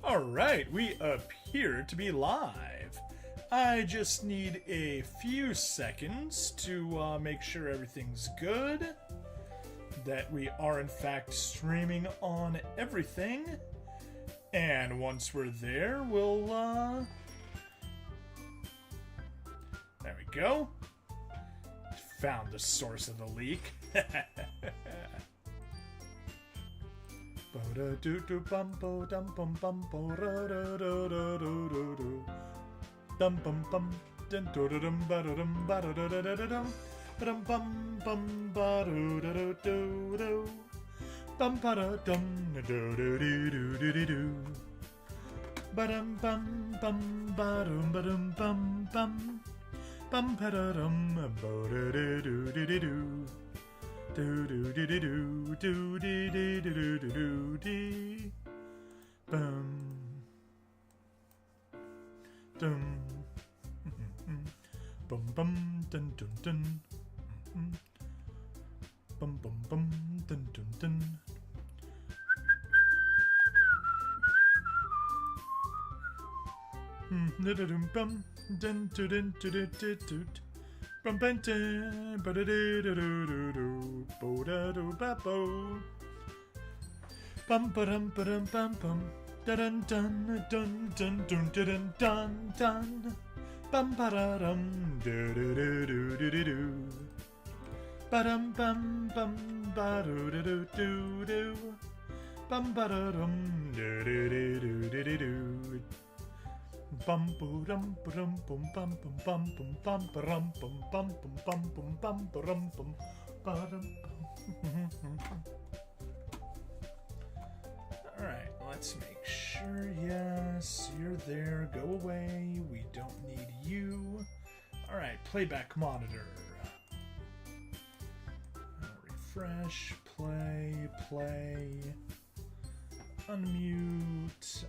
Alright, we appear to be live. I just need a few seconds to make sure everything's good. That we are in fact streaming on everything. And once we're there, we'll there we go. Found the source of the leak. Alright, let's make sure. Yes, you're there. Go away. We don't need you. Alright, playback monitor. Refresh, play. Unmute.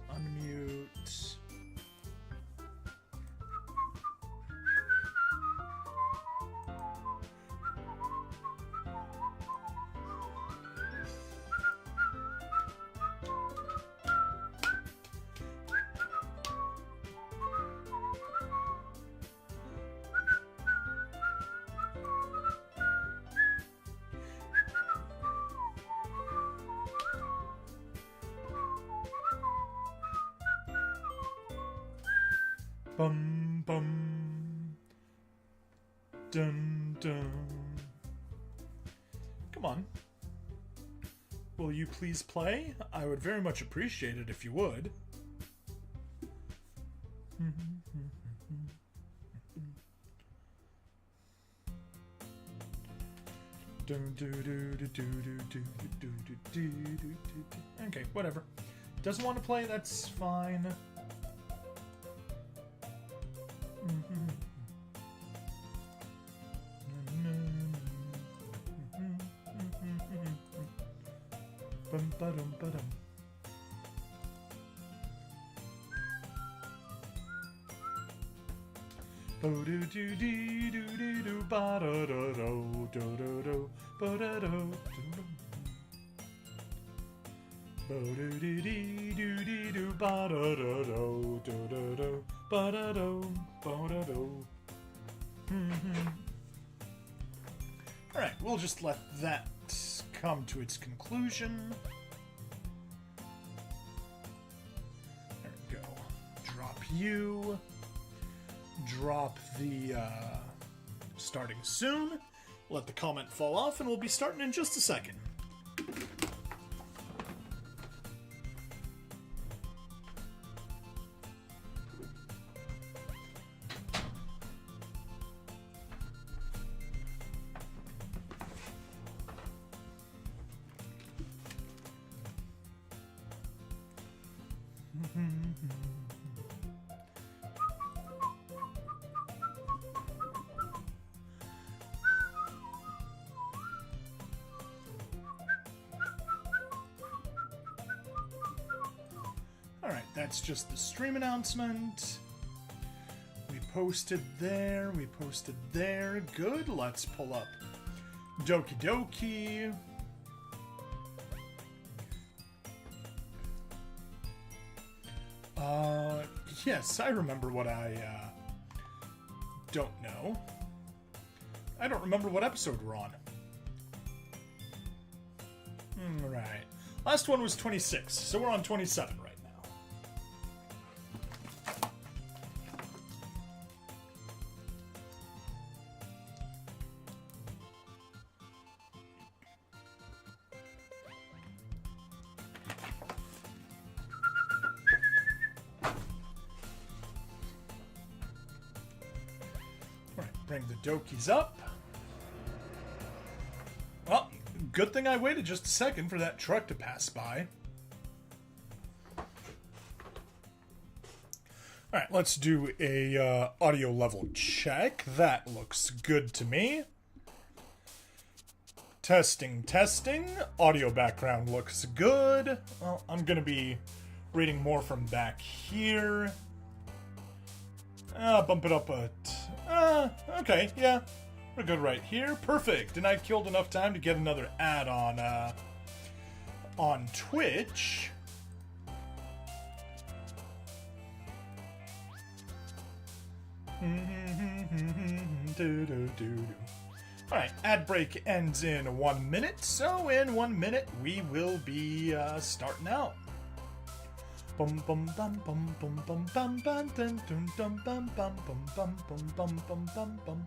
Bum bum dun dun. Come on. Will you please play? I would very much appreciate it if you would. Okay, whatever. Doesn't want to play, that's fine. Alright, we'll just let that come to its conclusion. There we go. Drop you. Drop the starting soon. Let the comment fall off, and we'll be starting in just a second. Alright, that's just the stream announcement. We posted there, we posted there. Good, let's pull up Doki Doki. Yes, I remember what I, don't know. I don't remember what episode we're on. Right. Last one was 26, so we're on 27 right now. Alright, bring the Dokis up. Well, good thing I waited just a second for that truck to pass by. Alright, let's do a audio level check. That looks good to me. Testing, testing. Audio background looks good. Well, I'm going to be reading more from back here. Bump it up okay, yeah. We're good right here. Perfect. And I killed enough time to get another ad on Twitch. Alright, ad break ends in 1 minute, so in 1 minute we will be starting out. Bum bum bum bum bum bum bum bum dun dun dum bum bum bum bum bum bum bum bum bum.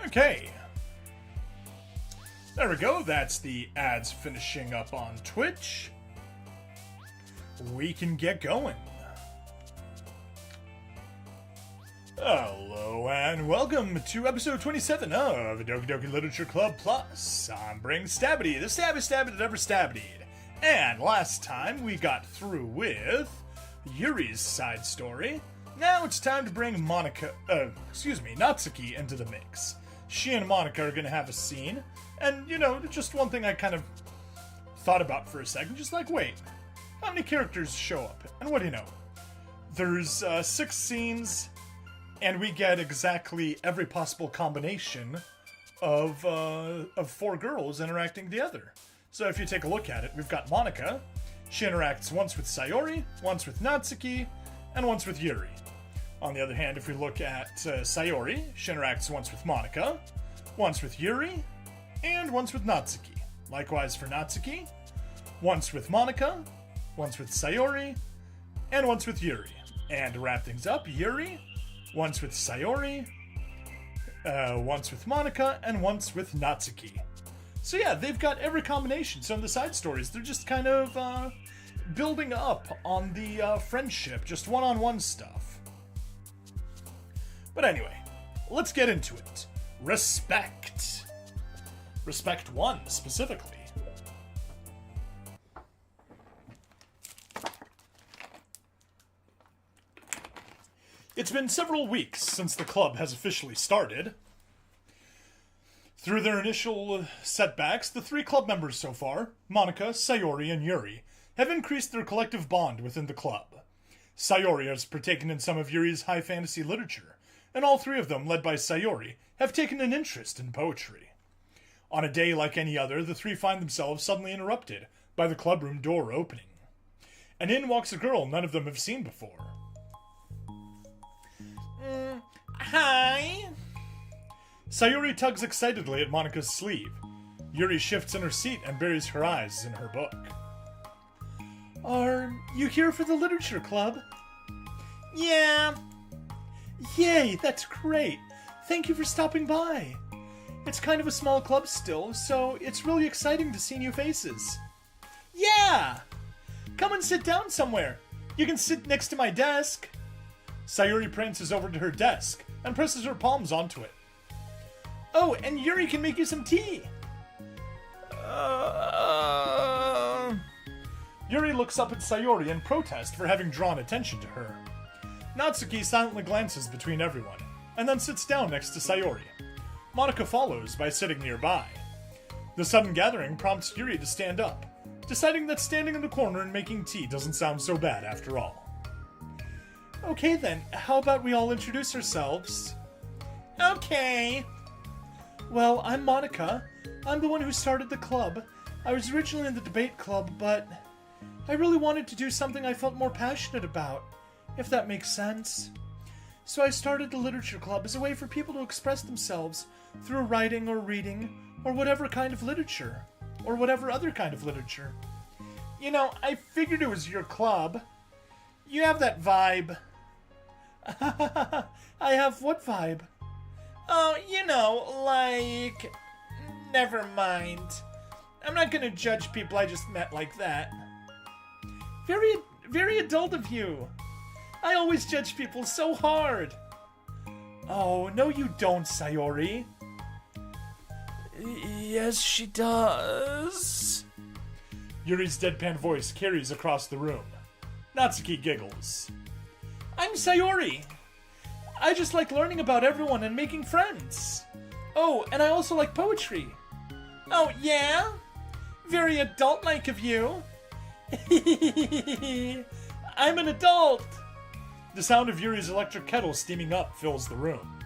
Okay. There we go. That's the ads finishing up on Twitch. We can get going. Hello and welcome to episode 27 of Doki Literature Club Plus. I'm Bring Stabbity, the stabbest that ever stabbitied. And last time we got through with Yuri's side story. Now it's time to bring Natsuki into the mix. She and Monica are going to have a scene. And, just one thing I kind of thought about for a second. Just like, wait, how many characters show up? And what do you know? There's 6 scenes, and we get exactly every possible combination of 4 girls interacting together. So if you take a look at it, we've got Monica. She interacts once with Sayori, once with Natsuki, and once with Yuri. On the other hand, if we look at Sayori, she interacts once with Monica, once with Yuri, and once with Natsuki. Likewise for Natsuki, once with Monica, once with Sayori, and once with Yuri. And to wrap things up, Yuri, once with Sayori, once with Monica, and once with Natsuki. So yeah, they've got every combination. So in the side stories, they're just kind of building up on the friendship, just one-on-one stuff. But anyway, let's get into it. Respect. Respect 1, specifically. It's been several weeks since the club has officially started. Through their initial setbacks, the 3 club members so far, Monica, Sayori, and Yuri, have increased their collective bond within the club. Sayori has partaken in some of Yuri's high fantasy literature, and all 3 of them, led by Sayori, have taken an interest in poetry. On a day like any other, the 3 find themselves suddenly interrupted by the clubroom door opening. And in walks a girl none of them have seen before. Hi. Sayori tugs excitedly at Monika's sleeve. Yuri shifts in her seat and buries her eyes in her book. Are you here for the literature club? Yeah. Yay, that's great. Thank you for stopping by. It's kind of a small club still, so it's really exciting to see new faces. Yeah! Come and sit down somewhere. You can sit next to my desk. Sayori prances over to her desk and presses her palms onto it. Oh, and Yuri can make you some tea. Yuri looks up at Sayori in protest for having drawn attention to her. Natsuki silently glances between everyone, and then sits down next to Sayori. Monika follows by sitting nearby. The sudden gathering prompts Yuri to stand up, deciding that standing in the corner and making tea doesn't sound so bad after all. Okay then, how about we all introduce ourselves? Okay. Well, I'm Monika. I'm the one who started the club. I was originally in the debate club, but I really wanted to do something I felt more passionate about, if that makes sense. So I started the literature club as a way for people to express themselves through writing or reading, or whatever kind of literature, or whatever other kind of literature. You know, I figured it was your club. You have that vibe. I have what vibe? Oh, you know, like... Never mind. I'm not gonna judge people I just met like that. Very, very adult of you. I always judge people so hard. Oh, no you don't, Sayori. Yes, she does. Yuri's deadpan voice carries across the room. Natsuki giggles. I'm Sayori. I just like learning about everyone and making friends. Oh, and I also like poetry. Oh, yeah? Very adult-like of you. I'm an adult. The sound of Yuri's electric kettle steaming up fills the room.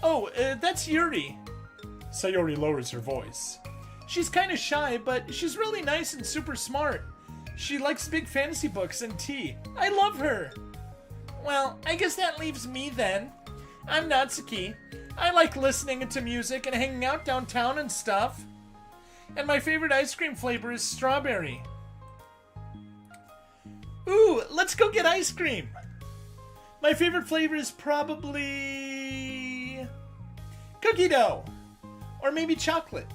Oh, that's Yuri. Sayori lowers her voice. She's kind of shy, but she's really nice and super smart. She likes big fantasy books and tea. I love her. Well, I guess that leaves me then. I'm Natsuki. I like listening to music and hanging out downtown and stuff. And my favorite ice cream flavor is strawberry. Ooh, let's go get ice cream. My favorite flavor is probably... cookie dough. Or maybe chocolate.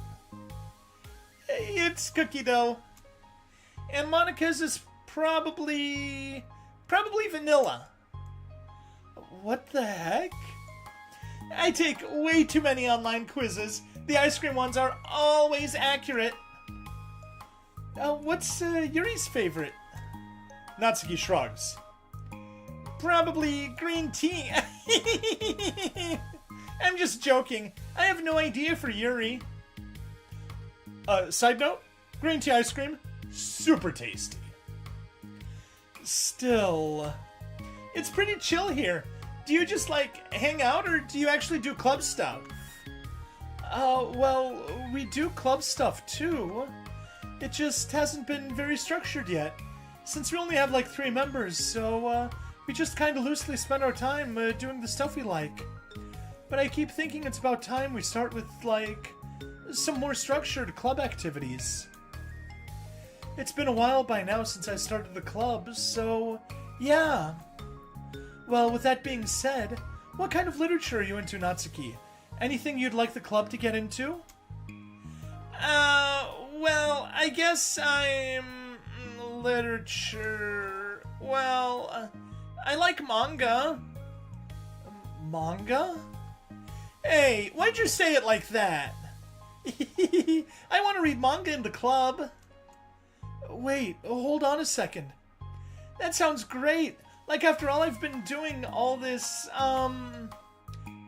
It's cookie dough. And Monika's is probably vanilla. What the heck? I take way too many online quizzes. The ice cream ones are always accurate. What's Yuri's favorite? Natsuki shrugs. Probably green tea. I'm just joking. I have no idea for Yuri. Side note, green tea ice cream, super tasty. Still, it's pretty chill here. Do you just, like, hang out, or do you actually do club stuff? Well, we do club stuff, too. It just hasn't been very structured yet, since we only have, like, 3 members, so, we just kind of loosely spend our time, doing the stuff we like. But I keep thinking it's about time we start with, like, some more structured club activities. It's been a while by now since I started the club, so, yeah. Well, with that being said, what kind of literature are you into, Natsuki? Anything you'd like the club to get into? Well, I guess I'm... literature... Well, I like manga. Manga? Hey, why'd you say it like that? I want to read manga in the club. Wait, hold on a second. That sounds great. Like, after all I've been doing all this,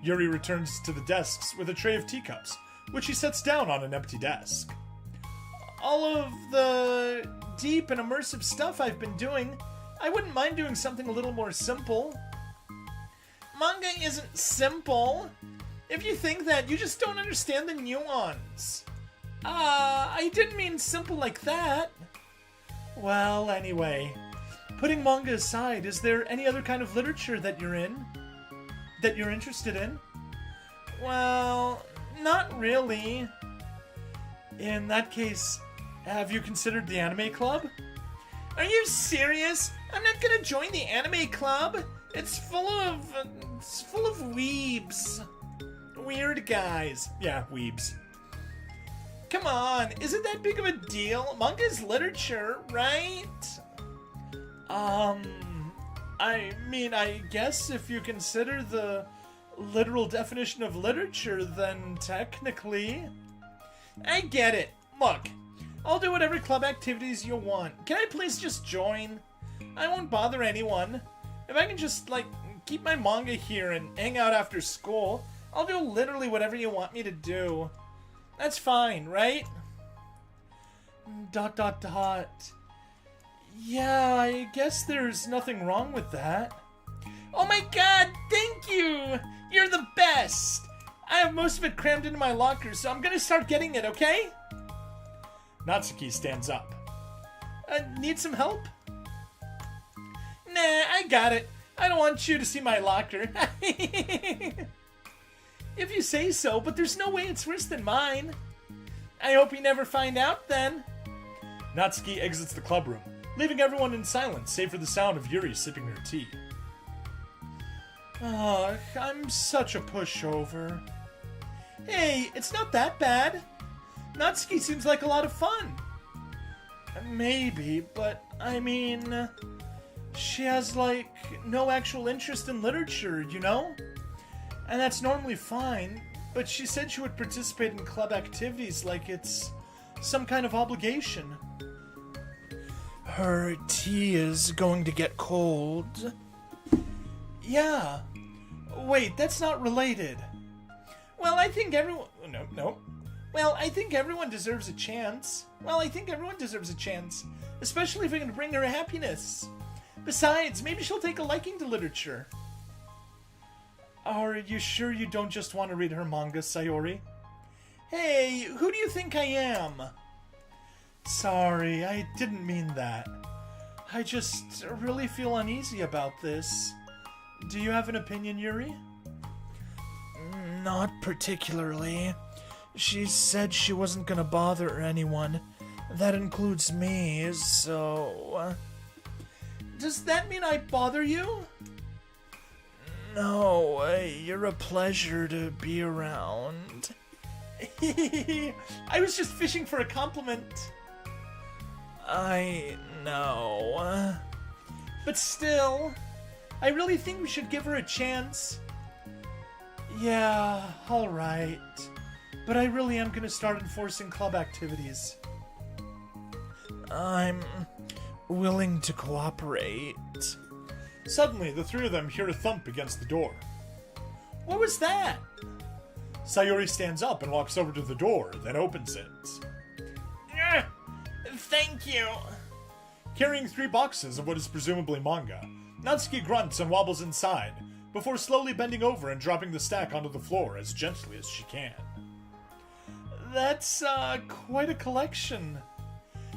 Yuri returns to the desks with a tray of teacups, which he sets down on an empty desk. All of the deep and immersive stuff I've been doing, I wouldn't mind doing something a little more simple. Manga isn't simple. If you think that, you just don't understand the nuance. I didn't mean simple like that. Well, anyway, putting manga aside, is there any other kind of literature that you're in? That you're interested in? Well, not really. In that case, have you considered the anime club? Are you serious? I'm not gonna join the anime club. It's full of weebs. Weird guys. Yeah, weebs. Come on, is it that big of a deal? Manga's literature, right? I mean, I guess if you consider the literal definition of literature, then technically... I get it. Look, I'll do whatever club activities you want. Can I please just join? I won't bother anyone. If I can just, like, keep my manga here and hang out after school, I'll do literally whatever you want me to do. That's fine, right? ... Yeah, I guess there's nothing wrong with that. Oh my god, thank you! You're the best! I have most of it crammed into my locker, so I'm gonna start getting it, okay? Natsuki stands up. Need some help? Nah, I got it. I don't want you to see my locker. If you say so, but there's no way it's worse than mine. I hope you never find out then. Natsuki exits the club room, leaving everyone in silence save for the sound of Yuri sipping her tea. Oh, I'm such a pushover. Hey, it's not that bad. Natsuki seems like a lot of fun. Maybe, but I mean, she has like no actual interest in literature, you know? And that's normally fine, but she said she would participate in club activities like it's some kind of obligation. Her tea is going to get cold. Yeah. Wait, that's not related. Well, I think everyone... No. Well, I think everyone deserves a chance. Especially if we can bring her happiness. Besides, maybe she'll take a liking to literature. Are you sure you don't just want to read her manga, Sayori? Hey, who do you think I am? Sorry, I didn't mean that. I just really feel uneasy about this. Do you have an opinion, Yuri? Not particularly. She said she wasn't gonna bother anyone. That includes me, so... Does that mean I bother you? No, you're a pleasure to be around. I was just fishing for a compliment. I know. But still, I really think we should give her a chance. Yeah, alright. But I really am gonna start enforcing club activities. I'm willing to cooperate. Suddenly, the three of them hear a thump against the door. What was that? Sayori stands up and walks over to the door, then opens it. Thank you. Carrying 3 boxes of what is presumably manga, Natsuki grunts and wobbles inside, before slowly bending over and dropping the stack onto the floor as gently as she can. That's, quite a collection.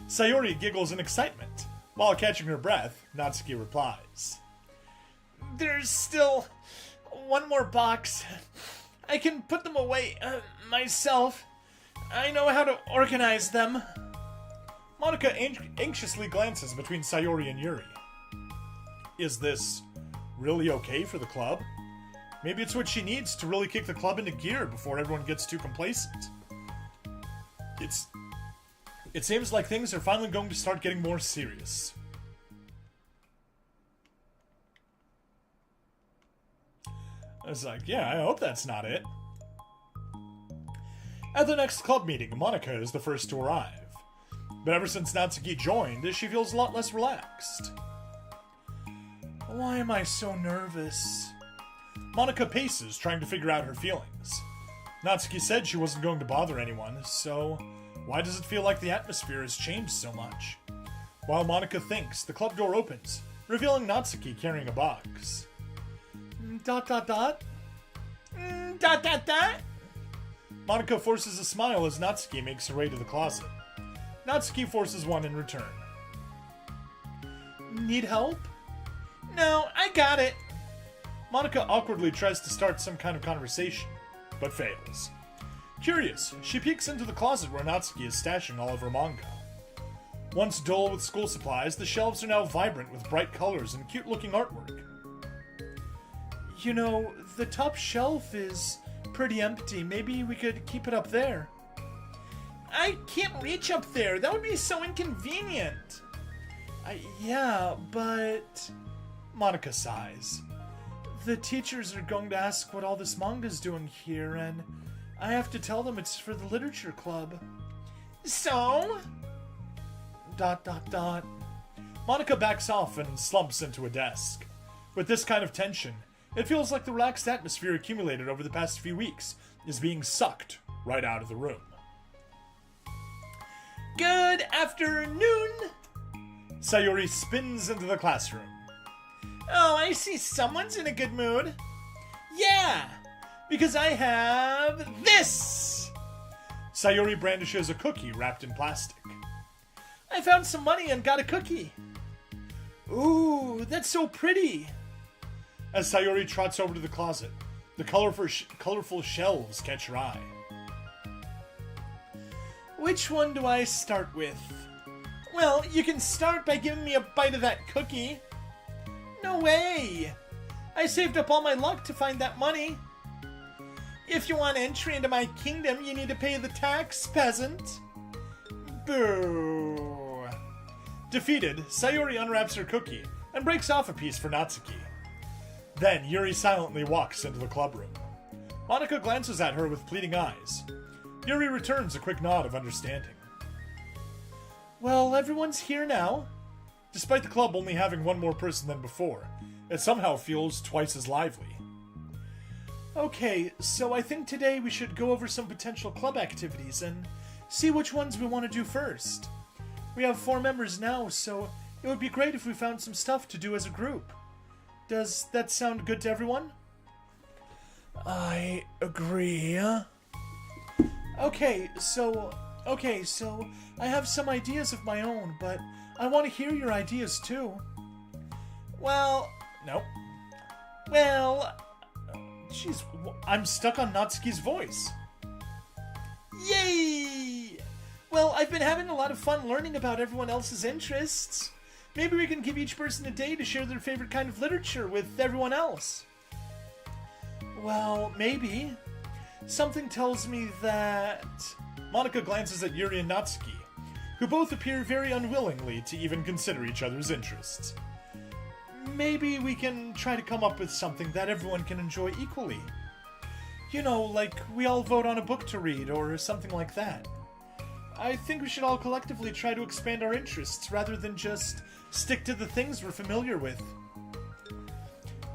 Sayori giggles in excitement. While catching her breath, Natsuki replies. There's still one more box. I can put them away, myself. I know how to organize them. Monica anxiously glances between Sayori and Yuri. Is this really okay for the club? Maybe it's what she needs to really kick the club into gear before everyone gets too complacent. It seems like things are finally going to start getting more serious. I was like, yeah, I hope that's not it. At the next club meeting, Monica is the first to arrive. But ever since Natsuki joined, she feels a lot less relaxed. Why am I so nervous? Monica paces, trying to figure out her feelings. Natsuki said she wasn't going to bother anyone, so why does it feel like the atmosphere has changed so much? While Monica thinks, the club door opens, revealing Natsuki carrying a box. ... Monica forces a smile as Natsuki makes her way to the closet. Natsuki forces one in return. Need help? No, I got it. Monica awkwardly tries to start some kind of conversation, but fails. Curious, she peeks into the closet where Natsuki is stashing all of her manga. Once dull with school supplies, the shelves are now vibrant with bright colors and cute-looking artwork. You know, the top shelf is pretty empty. Maybe we could keep it up there. I can't reach up there. That would be so inconvenient. Yeah, but... Monica sighs. The teachers are going to ask what all this manga's doing here, and I have to tell them it's for the literature club. So? ... Monica backs off and slumps into a desk. With this kind of tension, it feels like the relaxed atmosphere accumulated over the past few weeks is being sucked right out of the room. Good afternoon! Sayori spins into the classroom. Oh, I see someone's in a good mood. Yeah, because I have this! Sayori brandishes a cookie wrapped in plastic. I found some money and got a cookie. Ooh, that's so pretty. As Sayori trots over to the closet, the colorful shelves catch her eye. Which one do I start with? Well, you can start by giving me a bite of that cookie. No way! I saved up all my luck to find that money. If you want entry into my kingdom, you need to pay the tax, peasant. Boo! Defeated, Sayori unwraps her cookie and breaks off a piece for Natsuki. Then Yuri silently walks into the club room. Monica glances at her with pleading eyes. Yuri returns a quick nod of understanding. Well, everyone's here now. Despite the club only having one more person than before, it somehow feels twice as lively. Okay, so I think today we should go over some potential club activities and see which ones we want to do first. We have 4 members now, so it would be great if we found some stuff to do as a group. Does that sound good to everyone? I agree. Okay, so I have some ideas of my own, but I want to hear your ideas too. Well, no. Well, jeez, I'm stuck on Natsuki's voice. Yay! Well, I've been having a lot of fun learning about everyone else's interests. Maybe we can give each person a day to share their favorite kind of literature with everyone else. Well, maybe. Something tells me that... Monica glances at Yuri and Natsuki, who both appear very unwillingly to even consider each other's interests. Maybe we can try to come up with something that everyone can enjoy equally. You know, like we all vote on a book to read or something like that. I think we should all collectively try to expand our interests rather than just stick to the things we're familiar with.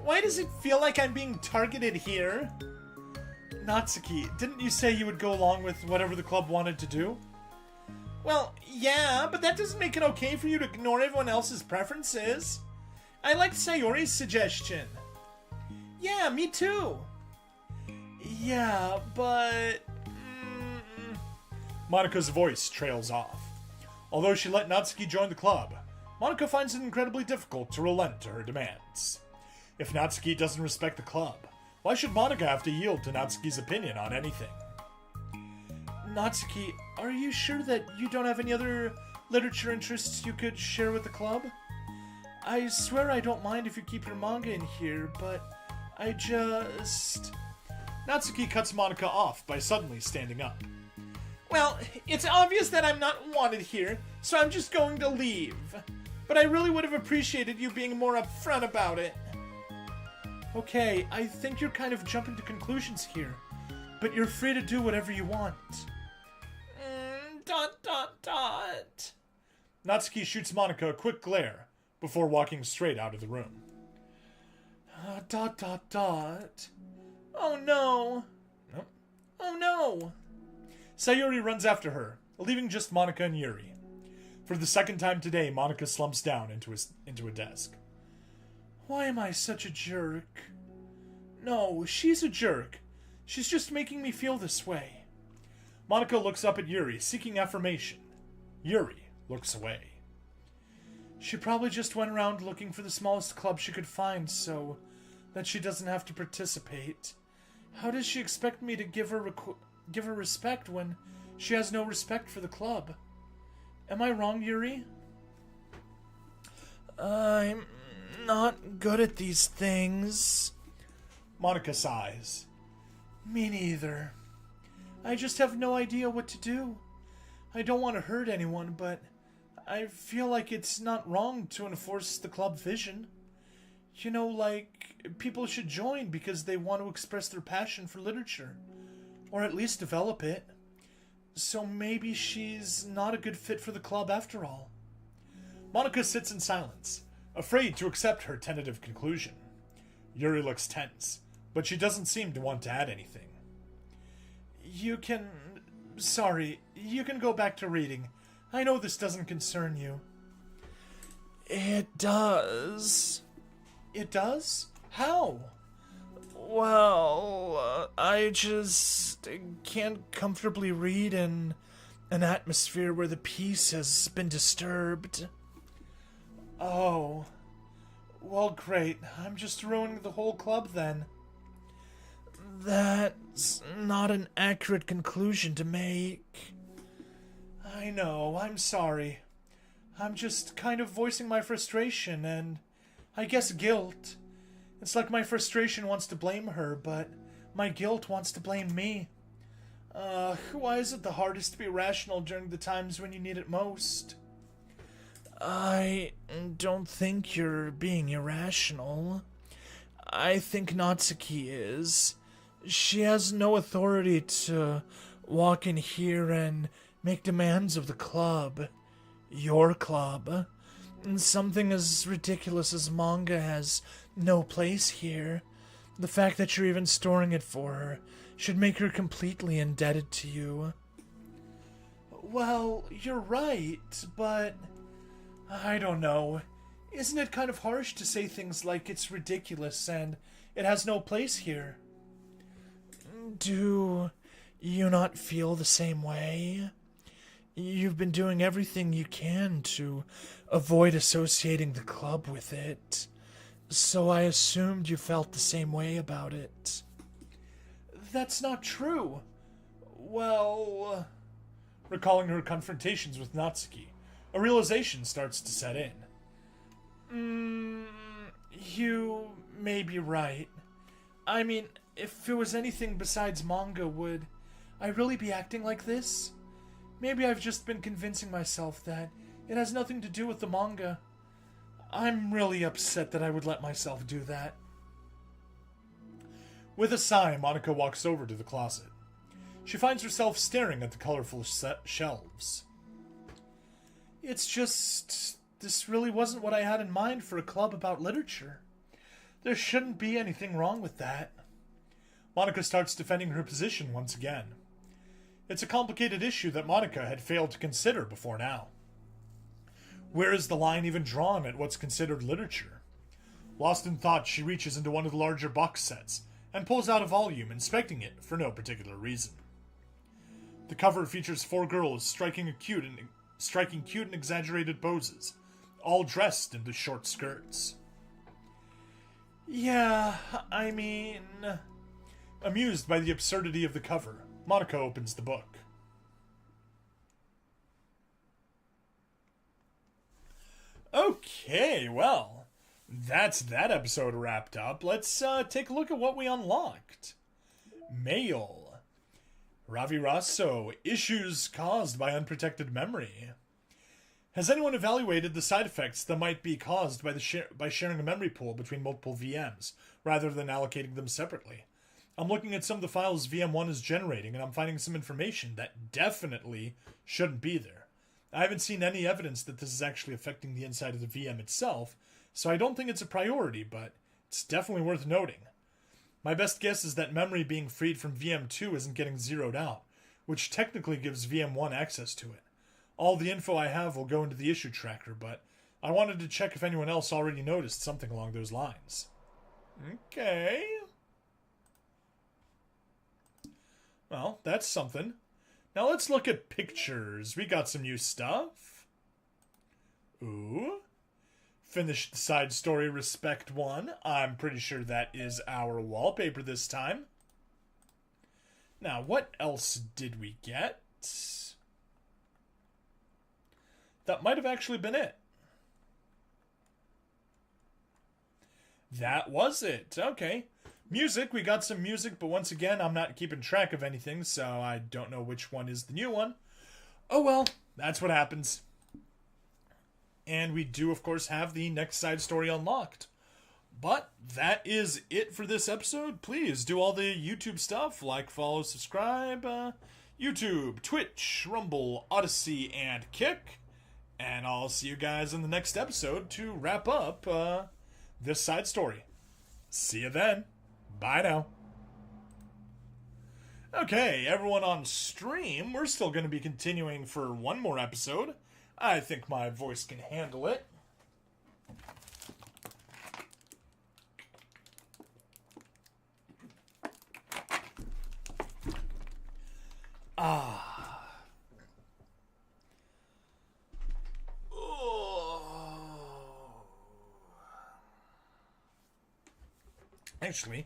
Why does it feel like I'm being targeted here? Natsuki, didn't you say you would go along with whatever the club wanted to do? Well, yeah, but that doesn't make it okay for you to ignore everyone else's preferences. I liked Sayori's suggestion. Yeah, me too. Yeah, but... Monica's voice trails off. Although she let Natsuki join the club, Monica finds it incredibly difficult to relent to her demands. If Natsuki doesn't respect the club, why should Monica have to yield to Natsuki's opinion on anything? Natsuki, are you sure that you don't have any other literature interests you could share with the club? I swear I don't mind if you keep your manga in here, but I just... Natsuki cuts Monica off by suddenly standing up. Well, it's obvious that I'm not wanted here, so I'm just going to leave. But I really would have appreciated you being more upfront about it. Okay, I think you're kind of jumping to conclusions here, but you're free to do whatever you want. ... Natsuki shoots Monica a quick glare before walking straight out of the room. ... Oh no! No. Oh no! Sayori runs after her, leaving just Monica and Yuri. For the second time today, Monica slumps down into a desk. Why am I such a jerk? No, she's a jerk. She's just making me feel this way. Monica looks up at Yuri, seeking affirmation. Yuri looks away. She probably just went around looking for the smallest club she could find so that she doesn't have to participate. How does she expect me to give her respect when she has no respect for the club? Am I wrong, Yuri? I'm not good at these things. Monica sighs. Me neither. I just have no idea what to do. I don't want to hurt anyone, but I feel like it's not wrong to enforce the club vision. You know, like, people should join because they want to express their passion for literature. Or at least develop it. So maybe she's not a good fit for the club after all. Monica sits in silence, afraid to accept her tentative conclusion. Yuri looks tense, but she doesn't seem to want to add anything. You can go back to reading. I know this doesn't concern you. It does. It does? How? Well, I just can't comfortably read in an atmosphere where the peace has been disturbed. Oh. Well, great. I'm just ruining the whole club then. That's not an accurate conclusion to make. I know, I'm sorry. I'm just kind of voicing my frustration and, I guess, guilt. It's like my frustration wants to blame her, but my guilt wants to blame me. Why is it the hardest to be rational during the times when you need it most? I don't think you're being irrational. I think Natsuki is. She has no authority to walk in here and make demands of the club. Your club. And something as ridiculous as manga has no place here. The fact that you're even storing it for her should make her completely indebted to you. Well, you're right, but I don't know. Isn't it kind of harsh to say things like it's ridiculous and it has no place here? Do you not feel the same way? You've been doing everything you can to avoid associating the club with it, so I assumed you felt the same way about it. That's not true. Well, recalling her confrontations with Natsuki, a realization starts to set in. You may be right. I mean, if it was anything besides manga, would I really be acting like this? Maybe I've just been convincing myself that it has nothing to do with the manga. I'm really upset that I would let myself do that. With a sigh, Monica walks over to the closet. She finds herself staring at the colorful shelves. It's just, this really wasn't what I had in mind for a club about literature. There shouldn't be anything wrong with that. Monica starts defending her position once again. It's a complicated issue that Monica had failed to consider before now. Where is the line even drawn at what's considered literature? Lost in thought, she reaches into one of the larger box sets and pulls out a volume, inspecting it for no particular reason. The cover features 4 girls striking cute and exaggerated poses, all dressed into short skirts. Yeah, I mean... Amused by the absurdity of the cover, Monica opens the book. Okay, well, that's that episode wrapped up. Let's take a look at what we unlocked. Mail. Ravi Rasso, issues caused by unprotected memory. Has anyone evaluated the side effects that might be caused by sharing a memory pool between multiple VMs, rather than allocating them separately? I'm looking at some of the files VM1 is generating, and I'm finding some information that definitely shouldn't be there. I haven't seen any evidence that this is actually affecting the inside of the VM itself, so I don't think it's a priority, but it's definitely worth noting. My best guess is that memory being freed from VM2 isn't getting zeroed out, which technically gives VM1 access to it. All the info I have will go into the issue tracker, but I wanted to check if anyone else already noticed something along those lines. Okay. Well, that's something. Now let's look at pictures. We got some new stuff. Ooh. Finished the side story Respect 1. I'm pretty sure that is our wallpaper this time. Now, what else did we get? That might have actually been it. That was it. Okay. Music, we got some music, but once again, I'm not keeping track of anything, so I don't know which one is the new one. Oh well, that's what happens. And we do, of course, have the next side story unlocked. But that is it for this episode. Please do all the YouTube stuff, like, follow, subscribe. YouTube, Twitch, Rumble, Odyssey, and Kick. And I'll see you guys in the next episode to wrap up this side story. See you then. Bye now. Okay, everyone on stream, we're still going to be continuing for one more episode. I think my voice can handle it. Actually,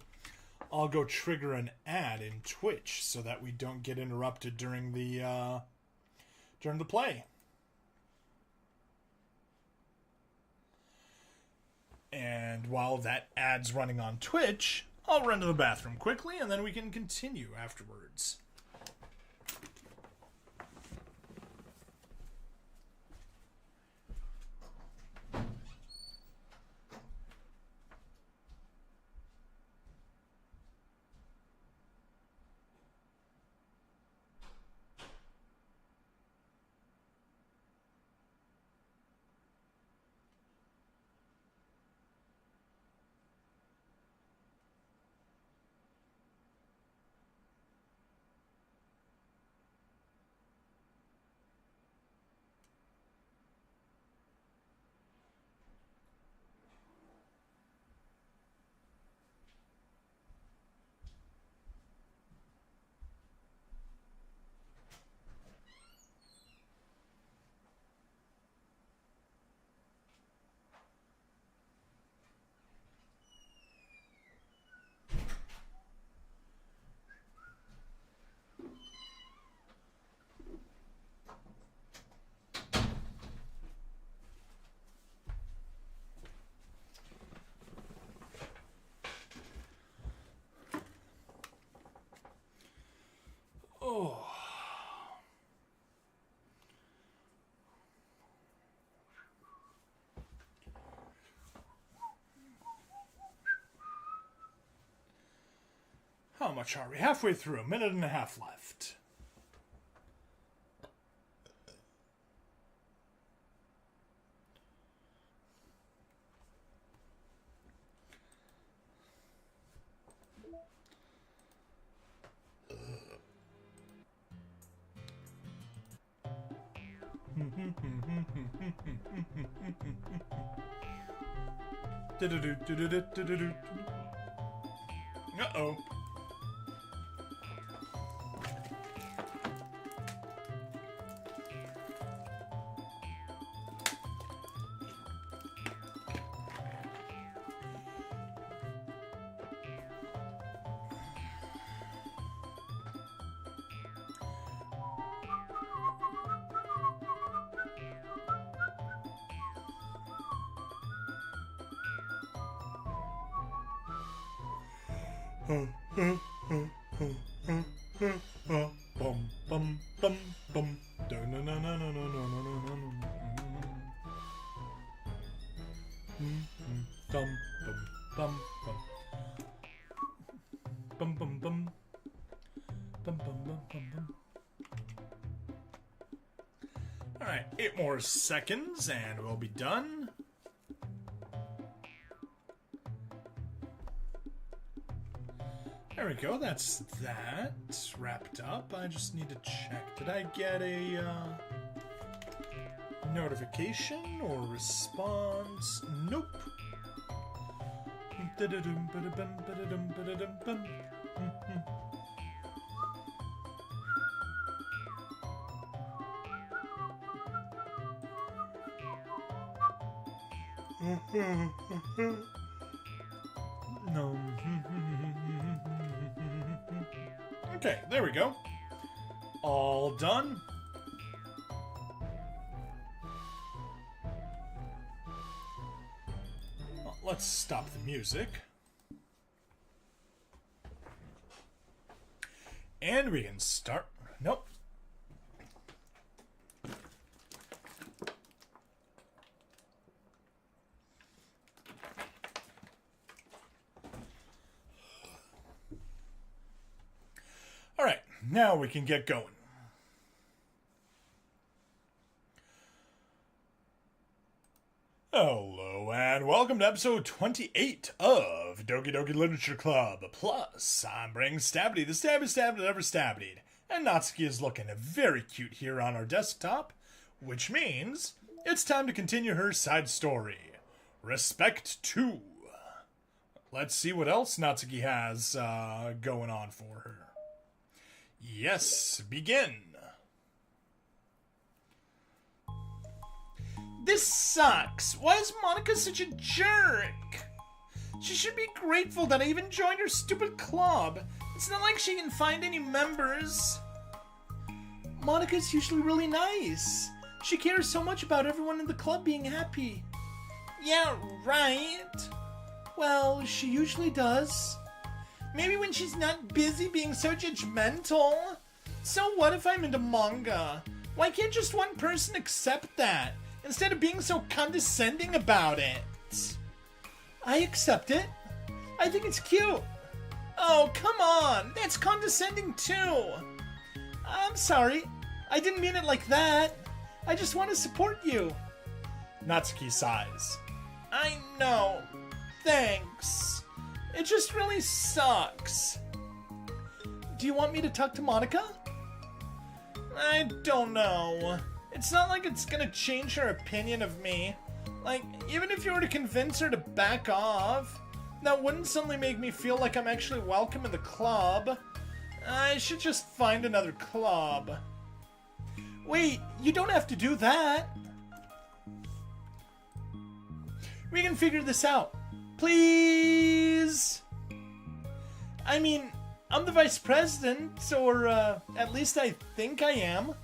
I'll go trigger an ad in Twitch so that we don't get interrupted during the play. And while that ad's running on Twitch, I'll run to the bathroom quickly and then we can continue afterwards. Oh. How much are we? Halfway through, a minute and a half left. Uh-oh. Bum bum bum bum. Bum bum bum bum bum bum bum bum bum bum. All right, 8 more seconds and we'll be done. There we go, that's that wrapped up. I just need to check. Did I get a notification or response? Nope. No. Okay, there we go. All done. Well, let's stop the music. And we can start. Nope. All right, now we can get going. Hello and welcome to episode 28 of Doki Doki Literature Club. Plus, I'm bringing Stabby, the stabbiest that ever stabbed. And Natsuki is looking very cute here on our desktop, which means it's time to continue her side story, Respect 2. Let's see what else Natsuki has going on for her. Yes, begin. This sucks. Why is Monica such a jerk? She should be grateful that I even joined her stupid club. It's not like she can find any members. Monica's usually really nice. She cares so much about everyone in the club being happy. Yeah, right. Well, she usually does. Maybe when she's not busy being so judgmental. So what if I'm into manga? Why can't just one person accept that, instead of being so condescending about it? I accept it. I think it's cute. Oh, come on. That's condescending too. I'm sorry. I didn't mean it like that. I just want to support you. Natsuki sighs. I know. Thanks. It just really sucks. Do you want me to talk to Monica? I don't know. It's not like it's gonna change her opinion of me. Like, even if you were to convince her to back off, that wouldn't suddenly make me feel like I'm actually welcome in the club. I should just find another club. Wait, you don't have to do that. We can figure this out. Please? I mean, I'm the vice president, or at least I think I am.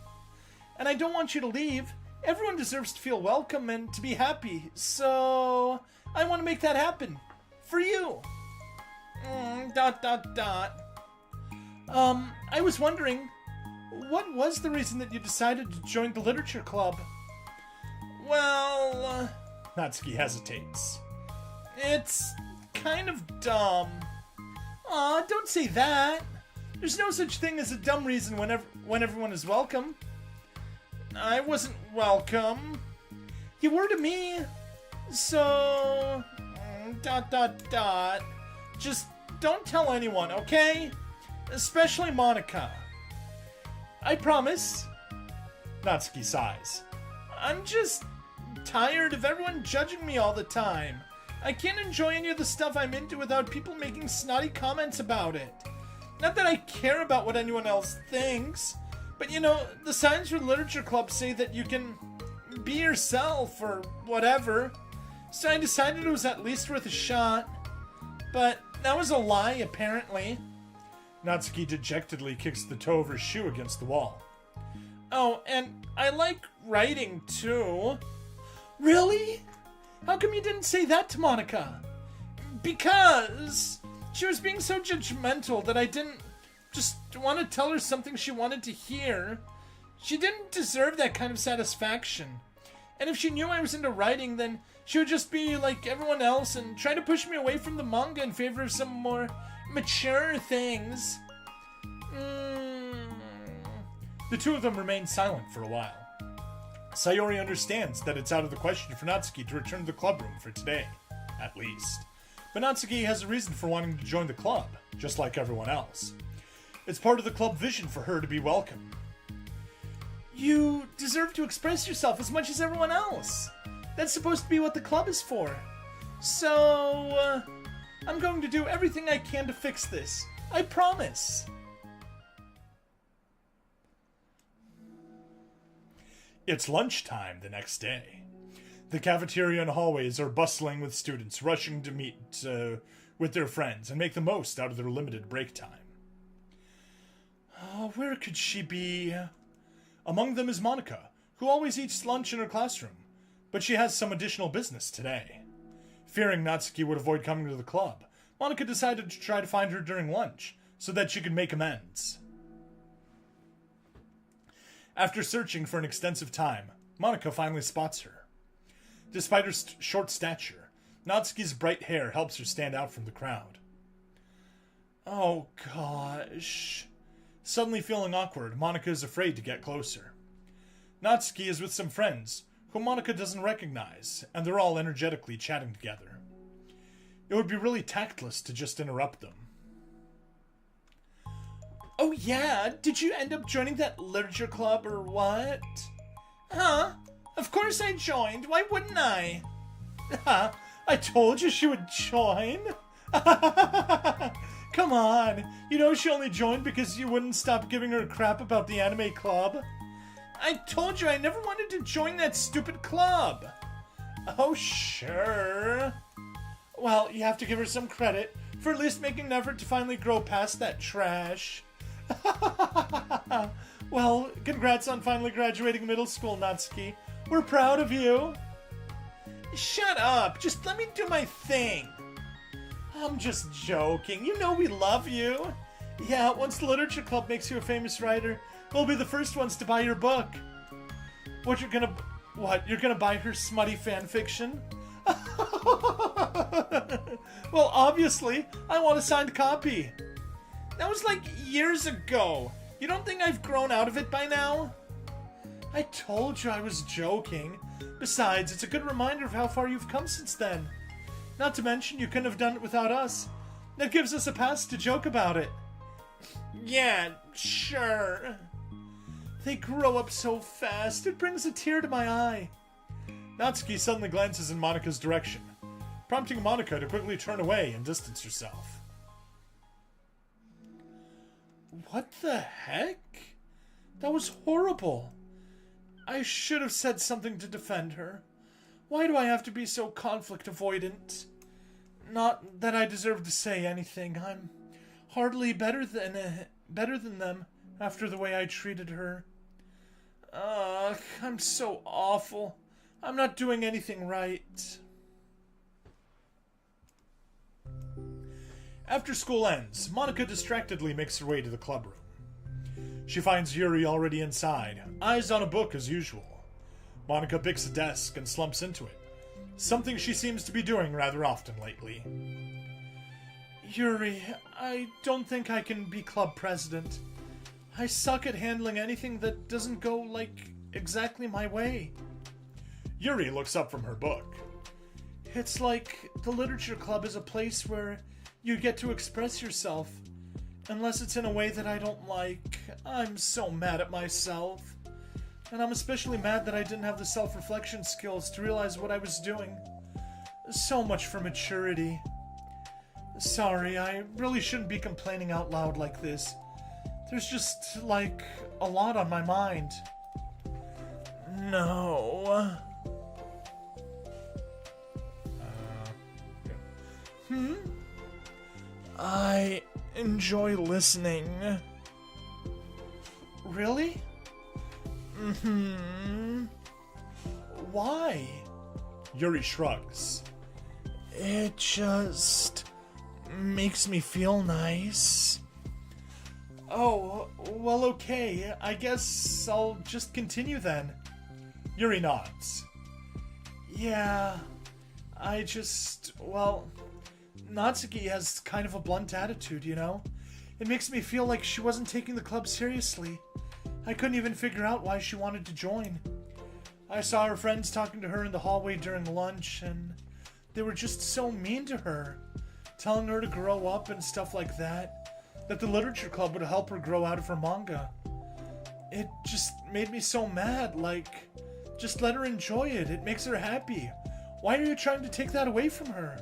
And I don't want you to leave. Everyone deserves to feel welcome and to be happy. So, I want to make that happen. For you. I was wondering, what was the reason that you decided to join the literature club? Well, Natsuki hesitates. It's kind of dumb. Aw, don't say that. There's no such thing as a dumb reason when everyone is welcome. I wasn't welcome. You were to me. So... Just don't tell anyone, okay? Especially Monica. I promise. Natsuki sighs. I'm just tired of everyone judging me all the time. I can't enjoy any of the stuff I'm into without people making snotty comments about it. Not that I care about what anyone else thinks, but you know, the signs for the Literature Club say that you can be yourself or whatever. So I decided it was at least worth a shot. But that was a lie, apparently. Natsuki dejectedly kicks the toe of her shoe against the wall. Oh, and I like writing too. Really? How come you didn't say that to Monica? Because she was being so judgmental that I didn't just want to tell her something she wanted to hear. She didn't deserve that kind of satisfaction. And if she knew I was into writing, then she would just be like everyone else and try to push me away from the manga in favor of some more mature things. The two of them remain silent for a while. Sayori understands that it's out of the question for Natsuki to return to the clubroom for today, at least. But Natsuki has a reason for wanting to join the club, just like everyone else. It's part of the club vision for her to be welcome. You deserve to express yourself as much as everyone else. That's supposed to be what the club is for. So, I'm going to do everything I can to fix this. I promise. It's lunchtime the next day. The cafeteria and hallways are bustling with students rushing to meet with their friends and make the most out of their limited break time. Oh, where could she be? Among them is Monica, who always eats lunch in her classroom, but she has some additional business today. Fearing Natsuki would avoid coming to the club, Monica decided to try to find her during lunch, so that she could make amends. After searching for an extensive time, Monica finally spots her. Despite her short stature, Natsuki's bright hair helps her stand out from the crowd. Oh gosh. Suddenly feeling awkward, Monica is afraid to get closer. Natsuki is with some friends, whom Monica doesn't recognize, and they're all energetically chatting together. It would be really tactless to just interrupt them. Oh yeah, did you end up joining that literature club or what? Huh? Of course I joined, why wouldn't I? I told you she would join. Come on, you know she only joined because you wouldn't stop giving her crap about the anime club. I told you I never wanted to join that stupid club. Oh, sure. Well, you have to give her some credit for at least making an effort to finally grow past that trash. Well, congrats on finally graduating middle school, Natsuki. We're proud of you. Shut up. Just let me do my thing. I'm just joking. You know we love you. Yeah, once the literature club makes you a famous writer, we'll be the first ones to buy your book. You're gonna buy her smutty fan fiction? Well, obviously, I want a signed copy. That was like years ago. You don't think I've grown out of it by now? I told you I was joking. Besides, it's a good reminder of how far you've come since then. Not to mention, you couldn't have done it without us. That gives us a pass to joke about it. Yeah, sure. They grow up so fast, it brings a tear to my eye. Natsuki suddenly glances in Monica's direction, prompting Monica to quickly turn away and distance herself. What the heck? That was horrible. I should have said something to defend her. Why do I have to be so conflict avoidant? Not that I deserve to say anything. I'm hardly better than them after the way I treated her. Ugh, I'm so awful. I'm not doing anything right. After school ends, Monica distractedly makes her way to the clubroom. She finds Yuri already inside, eyes on a book as usual. Monica picks a desk and slumps into it, something she seems to be doing rather often lately. Yuri, I don't think I can be club president. I suck at handling anything that doesn't go, exactly my way. Yuri looks up from her book. It's like the literature club is a place where you get to express yourself, unless it's in a way that I don't like. I'm so mad at myself. And I'm especially mad that I didn't have the self-reflection skills to realize what I was doing. So much for maturity. Sorry, I really shouldn't be complaining out loud like this. There's just, a lot on my mind. No. I enjoy listening. Really? Why? Yuri shrugs. It just makes me feel nice. Oh, well, okay. I guess I'll just continue then. Yuri nods. Yeah, Natsuki has kind of a blunt attitude, you know? It makes me feel like she wasn't taking the club seriously. I couldn't even figure out why she wanted to join. I saw her friends talking to her in the hallway during lunch, and they were just so mean to her, telling her to grow up and stuff like that, that the literature club would help her grow out of her manga. It just made me so mad, just let her enjoy it. It makes her happy. Why are you trying to take that away from her?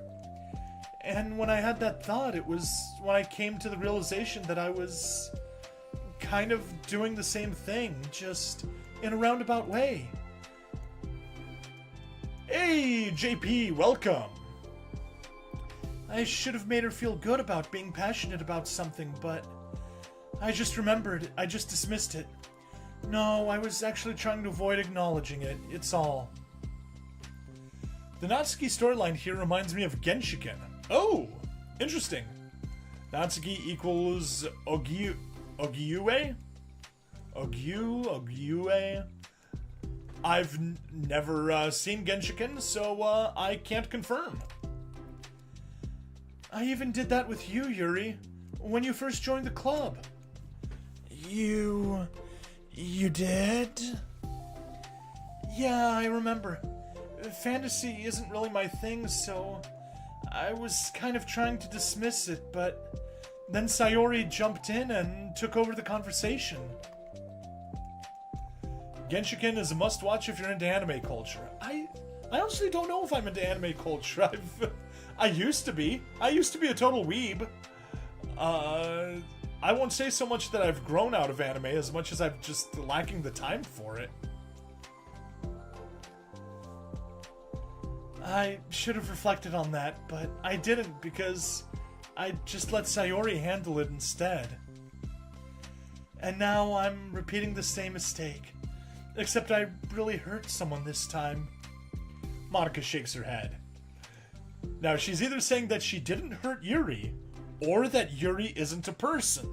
And when I had that thought, it was when I came to the realization that I was kind of doing the same thing, just in a roundabout way. Hey, JP, welcome! I should have made her feel good about being passionate about something, but I just remembered. I just dismissed it. No, I was actually trying to avoid acknowledging it. It's all. The Natsuki storyline here reminds me of Genshiken. Oh, interesting. Natsuki equals Ogiue? Ogiue? I've never seen Genshiken, so I can't confirm. I even did that with you, Yuri, when you first joined the club. You did? Yeah, I remember. Fantasy isn't really my thing, so I was kind of trying to dismiss it, but then Sayori jumped in and took over the conversation. Genshiken is a must-watch if you're into anime culture. I honestly don't know if I'm into anime culture. I used to be. I used to be a total weeb. I won't say so much that I've grown out of anime as much as I'm just lacking the time for it. I should have reflected on that, but I didn't because I just let Sayori handle it instead. And now I'm repeating the same mistake. Except I really hurt someone this time. Monika shakes her head. Now she's either saying that she didn't hurt Yuri, or that Yuri isn't a person.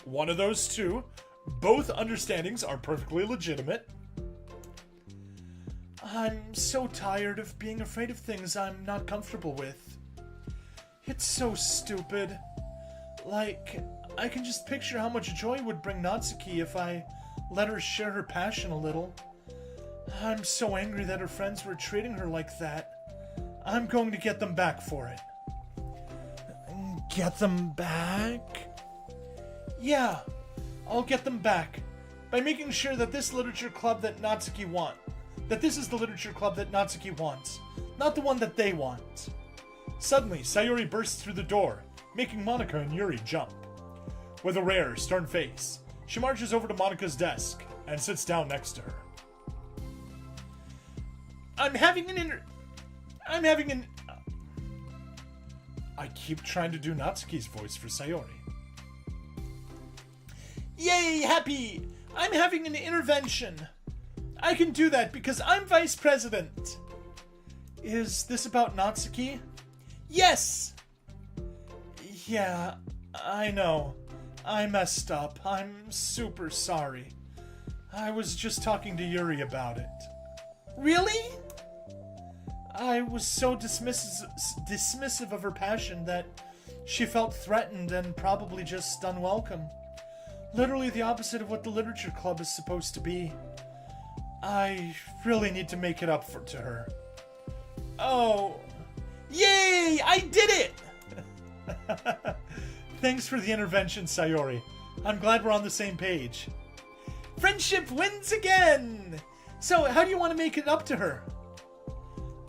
One of those two. Both understandings are perfectly legitimate. I'm so tired of being afraid of things I'm not comfortable with. It's so stupid. Like, I can just picture how much joy it would bring Natsuki if I let her share her passion a little. I'm so angry that her friends were treating her like that. I'm going to get them back for it. Get them back? Yeah, I'll get them back by making sure that this literature club that Natsuki wants. That this is the literature club that Natsuki wants, not the one that they want. Suddenly, Sayori bursts through the door, making Monika and Yuri jump. With a rare, stern face, she marches over to Monika's desk and sits down next to her. I keep trying to do Natsuki's voice for Sayori. Yay, happy! I'm having an intervention. I can do that because I'm vice president. Is this about Natsuki? Yes! Yeah, I know. I messed up. I'm super sorry. I was just talking to Yuri about it. Really? I was so dismissive of her passion that she felt threatened and probably just unwelcome. Literally the opposite of what the literature club is supposed to be. I really need to make it up to her. Oh. Yay! I did it! Thanks for the intervention, Sayori. I'm glad we're on the same page. Friendship wins again! So, how do you want to make it up to her?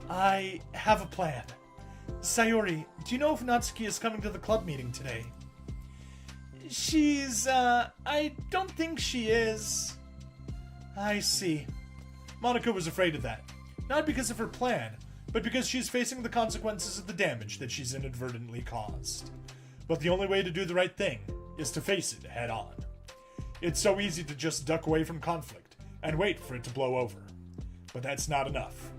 I have a plan. Sayori, do you know if Natsuki is coming to the club meeting today? I don't think she is. I see. Monika was afraid of that. Not because of her plan, but because she's facing the consequences of the damage that she's inadvertently caused. But the only way to do the right thing is to face it head on. It's so easy to just duck away from conflict and wait for it to blow over. But that's not enough.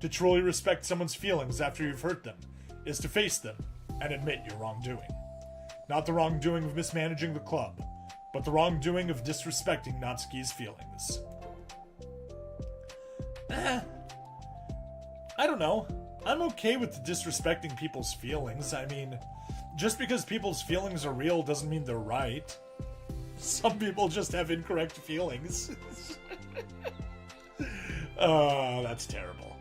To truly respect someone's feelings after you've hurt them is to face them and admit your wrongdoing. Not the wrongdoing of mismanaging the club, but the wrongdoing of disrespecting Natsuki's feelings. I don't know. I'm okay with disrespecting people's feelings. I mean, just because people's feelings are real doesn't mean they're right. Some people just have incorrect feelings. Oh, that's terrible.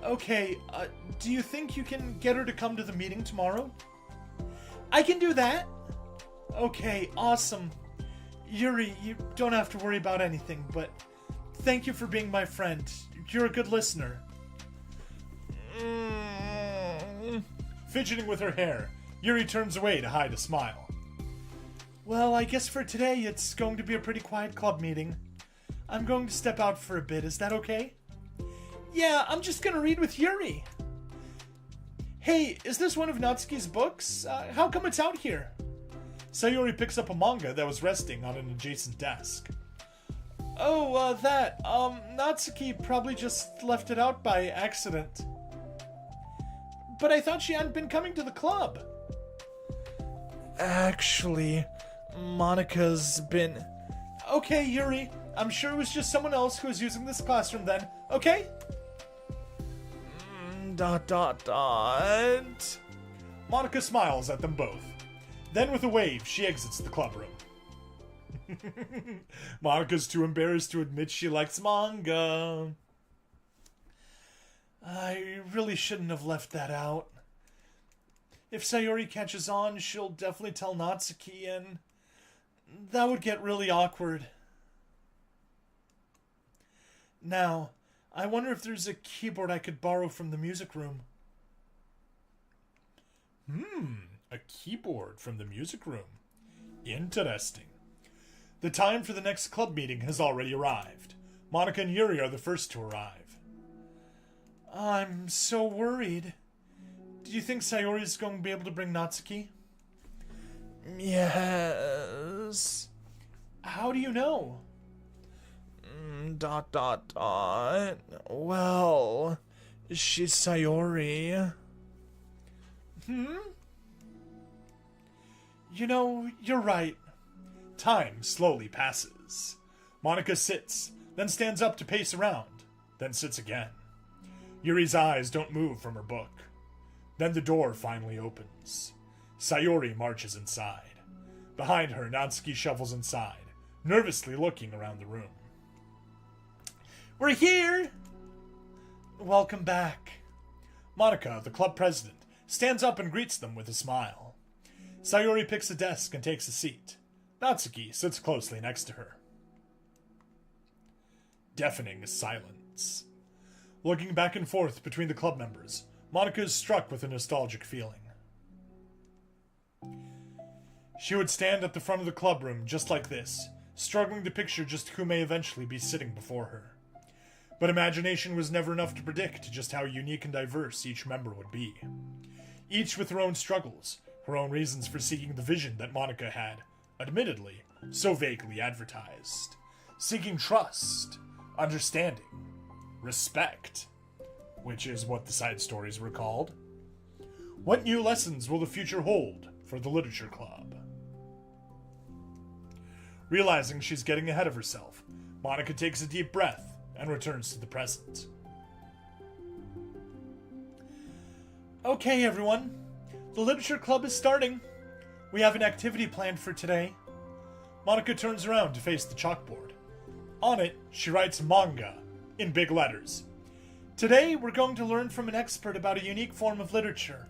Okay, do you think you can get her to come to the meeting tomorrow? I can do that. Okay, awesome. Yuri, you don't have to worry about anything, but thank you for being my friend. You're a good listener. Fidgeting with her hair, Yuri turns away to hide a smile. Well, I guess for today it's going to be a pretty quiet club meeting. I'm going to step out for a bit, is that okay? Yeah, I'm just gonna read with Yuri. Hey, is this one of Natsuki's books? How come it's out here? Sayori picks up a manga that was resting on an adjacent desk. Oh, that. Natsuki probably just left it out by accident. But I thought she hadn't been coming to the club. Actually, Monika's been... Okay, Yuri. I'm sure it was just someone else who was using this classroom then. Okay? ... Monika smiles at them both. Then with a wave, she exits the club room. Monika's too embarrassed to admit she likes manga. I really shouldn't have left that out. If Sayori catches on, she'll definitely tell Natsuki, and that would get really awkward. Now, I wonder if there's a keyboard I could borrow from the music room. A keyboard from the music room. Interesting. The time for the next club meeting has already arrived. Monika and Yuri are the first to arrive. I'm so worried. Do you think Sayori's going to be able to bring Natsuki? Yes. How do you know? ... Well, she's Sayori. You know, you're right. Time slowly passes. Monika sits, then stands up to pace around, then sits again. Yuri's eyes don't move from her book. Then the door finally opens. Sayori marches inside. Behind her, Natsuki shuffles inside, nervously looking around the room. We're here! Welcome back. Monika, the club president, stands up and greets them with a smile. Sayori picks a desk and takes a seat. Natsuki sits closely next to her. Deafening silence. Looking back and forth between the club members, Monika is struck with a nostalgic feeling. She would stand at the front of the club room just like this, struggling to picture just who may eventually be sitting before her. But imagination was never enough to predict just how unique and diverse each member would be. Each with their own struggles, her own reasons for seeking the vision that Monika had, admittedly, so vaguely advertised. Seeking trust, understanding, respect, which is what the side stories were called. What new lessons will the future hold for the Literature Club? Realizing she's getting ahead of herself, Monika takes a deep breath and returns to the present. Okay, everyone. The Literature Club is starting. We have an activity planned for today. Monika turns around to face the chalkboard. On it, she writes manga in big letters. Today, we're going to learn from an expert about a unique form of literature.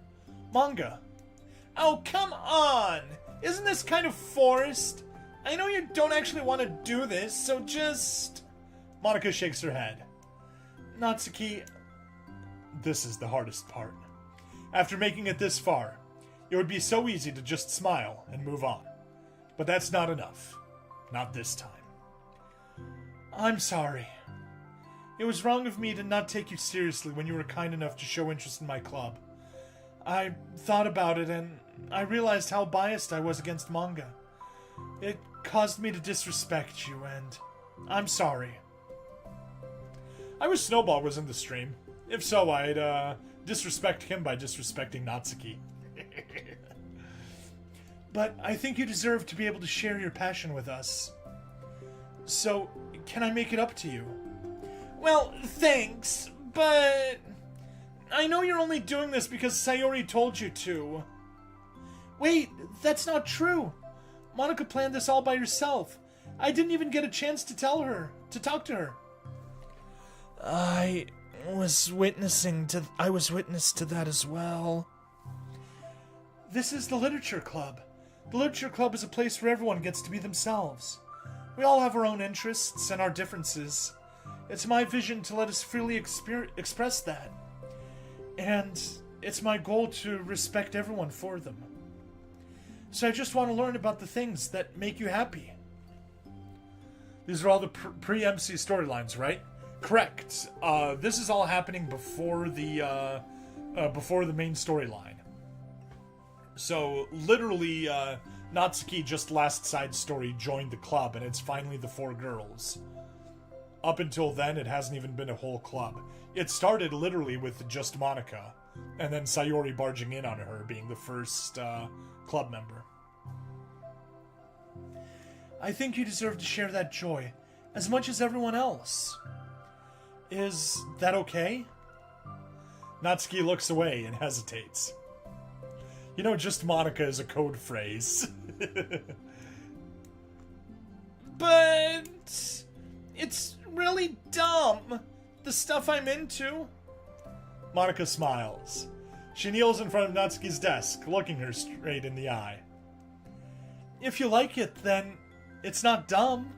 Manga. Oh, come on! Isn't this kind of forced? I know you don't actually want to do this, so just... Monika shakes her head. Natsuki, this is the hardest part. After making it this far, it would be so easy to just smile and move on. But that's not enough. Not this time. I'm sorry. It was wrong of me to not take you seriously when you were kind enough to show interest in my club. I thought about it and I realized how biased I was against manga. It caused me to disrespect you and I'm sorry. I wish Snowball was in the stream. If so, I'd disrespect him by disrespecting Natsuki. But I think you deserve to be able to share your passion with us. So, can I make it up to you? Well, thanks, but... I know you're only doing this because Sayori told you to. Wait, that's not true. Monika planned this all by herself. I didn't even get a chance to talk to her. I was witness to that as well. This is the Literature Club. The Literature Club is a place where everyone gets to be themselves. We all have our own interests and our differences. It's my vision to let us freely express that. And it's my goal to respect everyone for them. So I just want to learn about the things that make you happy. These are all the pre-MC storylines, right? Correct. This is all happening before the main storyline. So literally, Natsuki just last side story joined the club, and it's finally the 4 girls. Up until then, it hasn't even been a whole club. It started literally with just Monica, and then Sayori barging in on her, being the first club member. I think you deserve to share that joy, as much as everyone else. Is that okay? Natsuki looks away and hesitates. You know, just Monica is a code phrase. But it's really dumb, the stuff I'm into. Monica smiles. She kneels in front of Natsuki's desk, looking her straight in the eye. If you like it, then it's not dumb.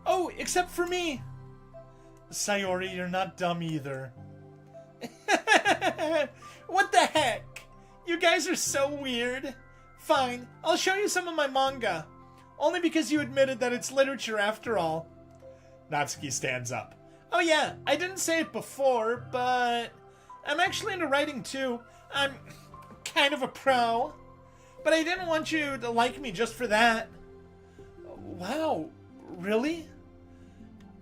Oh, except for me. Sayori, you're not dumb either. What the heck? You guys are so weird. Fine, I'll show you some of my manga. Only because you admitted that it's literature after all. Natsuki stands up. Oh yeah, I didn't say it before, but I'm actually into writing too. I'm kind of a pro. But I didn't want you to like me just for that. Wow, really?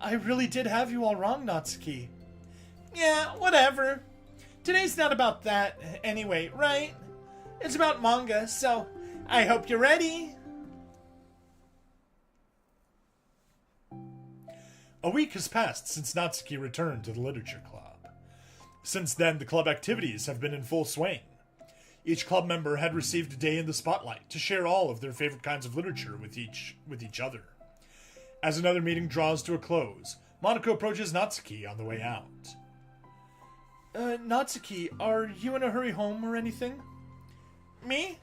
I really did have you all wrong, Natsuki. Yeah, whatever. Today's not about that anyway, right? It's about manga, so I hope you're ready. A week has passed since Natsuki returned to the literature club. Since then, the club activities have been in full swing. Each club member had received a day in the spotlight to share all of their favorite kinds of literature with each other. As another meeting draws to a close, Monaco approaches Natsuki on the way out. Natsuki, are you in a hurry home or anything? Me?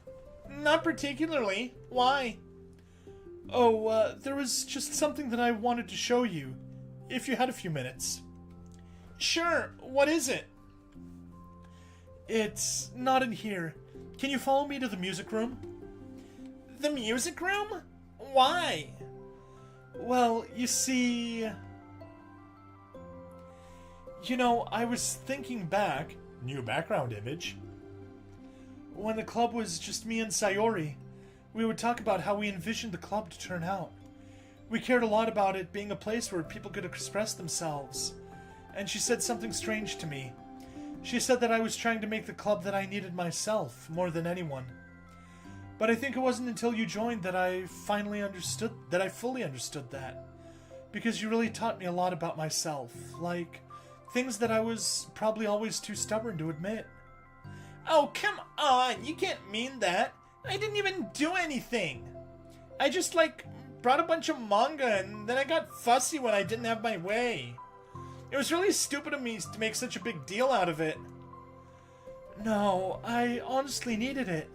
Not particularly. Why? Oh, there was just something that I wanted to show you, if you had a few minutes. Sure, what is it? It's not in here. Can you follow me to the music room? The music room? Why? Well, you see... You know, I was thinking back, new background image. When the club was just me and Sayori, we would talk about how we envisioned the club to turn out. We cared a lot about it being a place where people could express themselves. And she said something strange to me. She said that I was trying to make the club that I needed myself, more than anyone. But I think it wasn't until you joined that I fully understood that. Because you really taught me a lot about myself, like things that I was probably always too stubborn to admit. Oh, come on, you can't mean that. I didn't even do anything. I just, brought a bunch of manga and then I got fussy when I didn't have my way. It was really stupid of me to make such a big deal out of it. No, I honestly needed it.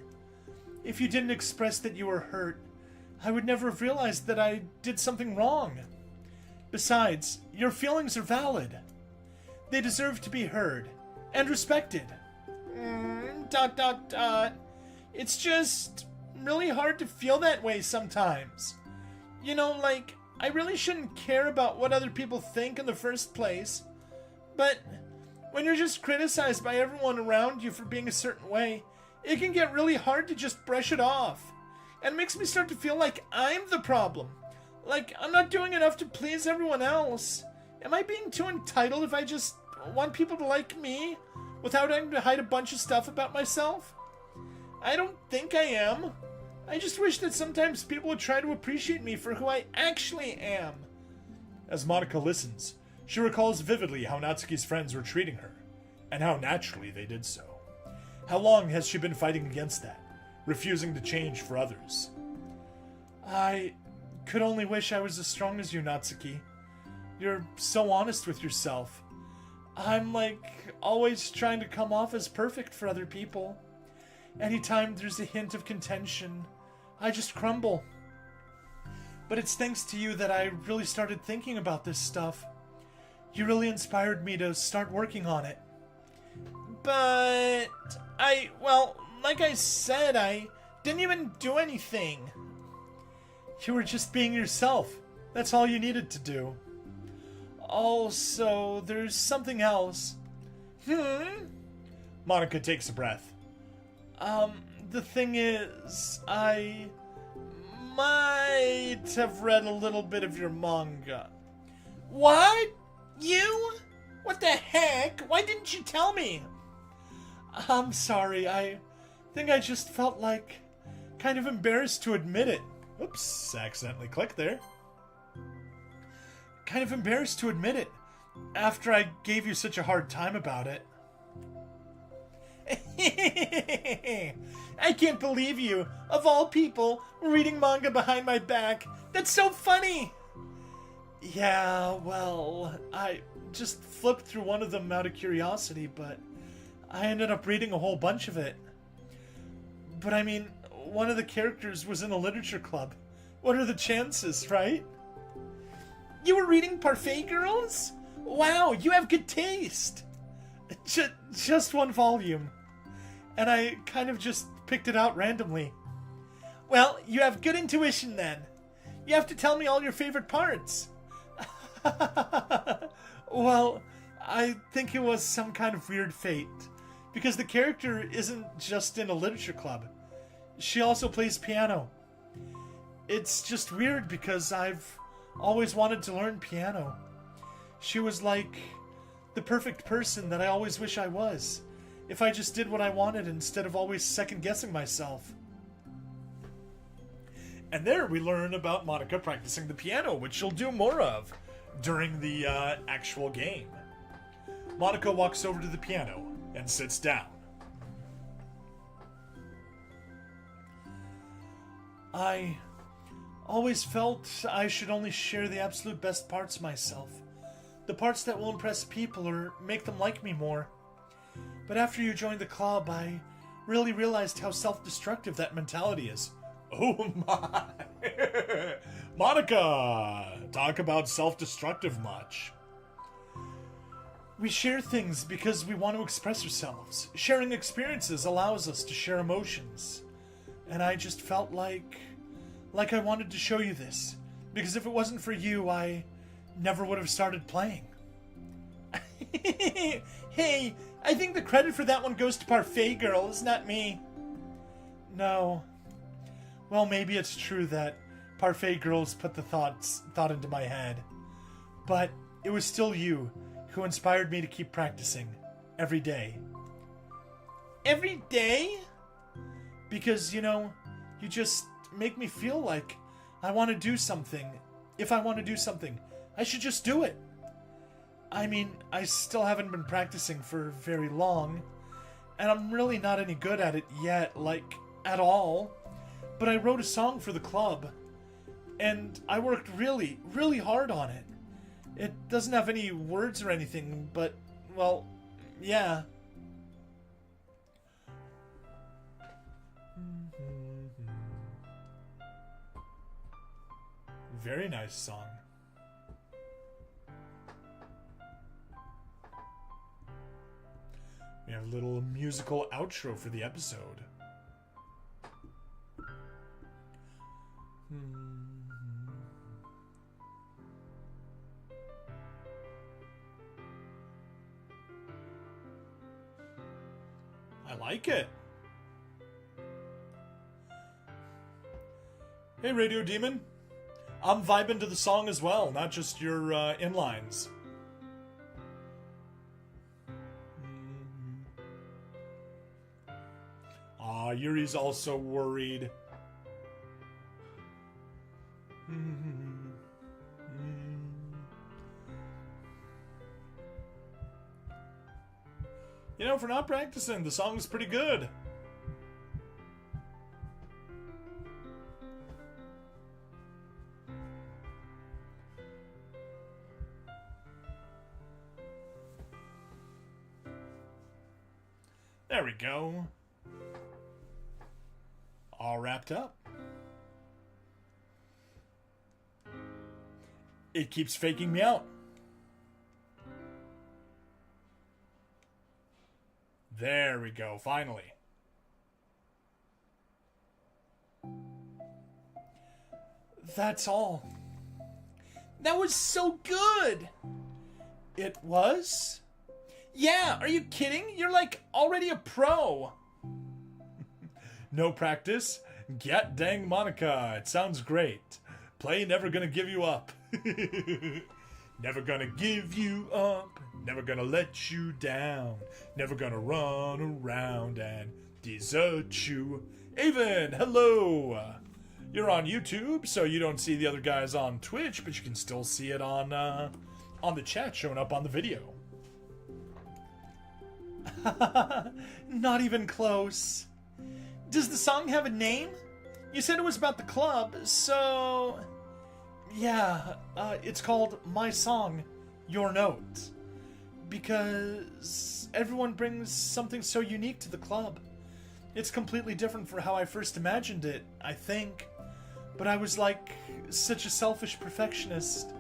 If you didn't express that you were hurt, I would never have realized that I did something wrong. Besides, your feelings are valid. They deserve to be heard and respected. It's just really hard to feel that way sometimes. You know, I really shouldn't care about what other people think in the first place. But when you're just criticized by everyone around you for being a certain way, it can get really hard to just brush it off. And it makes me start to feel like I'm the problem. Like I'm not doing enough to please everyone else. Am I being too entitled if I just want people to like me without having to hide a bunch of stuff about myself? I don't think I am. I just wish that sometimes people would try to appreciate me for who I actually am. As Monica listens, she recalls vividly how Natsuki's friends were treating her, and how naturally they did so. How long has she been fighting against that, refusing to change for others? I could only wish I was as strong as you, Natsuki. You're so honest with yourself. I'm always trying to come off as perfect for other people. Anytime there's a hint of contention, I just crumble. But it's thanks to you that I really started thinking about this stuff. You really inspired me to start working on it. But like I said, I didn't even do anything. You were just being yourself. That's all you needed to do. Also, there's something else. Monica takes a breath. the thing is, I might have read a little bit of your manga. What? You? What the heck? Why didn't you tell me? I'm sorry, I think I just felt like kind of embarrassed to admit it. Oops, accidentally clicked there. Kind of embarrassed to admit it after I gave you such a hard time about it. I can't believe you, of all people, reading manga behind my back. That's so funny. Yeah, well, I just flipped through one of them out of curiosity, but I ended up reading a whole bunch of it. But I mean, one of the characters was in a literature club. What are the chances, right? You were reading Parfait Girls? Wow, you have good taste. Just one volume. And I kind of just picked it out randomly. Well, you have good intuition then. You have to tell me all your favorite parts. Well, I think it was some kind of weird fate. Because the character isn't just in a literature club. She also plays piano. It's just weird because I've always wanted to learn piano. She was like the perfect person that I always wish I was. If I just did what I wanted instead of always second-guessing myself. And there we learn about Monica practicing the piano, which she'll do more of during the actual game. Monica walks over to the piano and sits down. I always felt I should only share the absolute best parts of myself. The parts that will impress people or make them like me more. But after you joined the club, I really realized how self-destructive that mentality is. Oh my! Monica! Talk about self-destructive much. We share things because we want to express ourselves. Sharing experiences allows us to share emotions. And I just felt like I wanted to show you this. Because if it wasn't for you, I never would have started playing. Hey, I think the credit for that one goes to Parfait Girls, not me. No. Well, maybe it's true that Parfait Girls put the thought into my head. But it was still you who inspired me to keep practicing every day. Every day? Because, you just make me feel like I want to do something. If I want to do something, I should just do it. I mean, I still haven't been practicing for very long, and I'm really not any good at it yet, at all. But I wrote a song for the club, and I worked really, really hard on it. It doesn't have any words or anything, but, well, yeah. Very nice song. We have a little musical outro for the episode. I like it. Hey, Radio Demon. I'm vibing to the song as well, not just your inlines. Yuri's also worried. For not practicing, the song's pretty good. There we go. All wrapped up. It keeps faking me out. There we go, finally. That's all. That was so good! It was? Yeah, are you kidding? You're already a pro. No practice? Get dang Monica. It sounds great. Play Never Gonna Give You Up. Never gonna give you up. Never gonna let you down. Never gonna run around and desert you. Avon, hello. You're on YouTube, so you don't see the other guys on Twitch, but you can still see it on the chat showing up on the video. Not even close. Does the song have a name? You said it was about the club, so... Yeah, it's called My Song, Your Note. Because everyone brings something so unique to the club. It's completely different from how I first imagined it, I think. But I was like such a selfish perfectionist.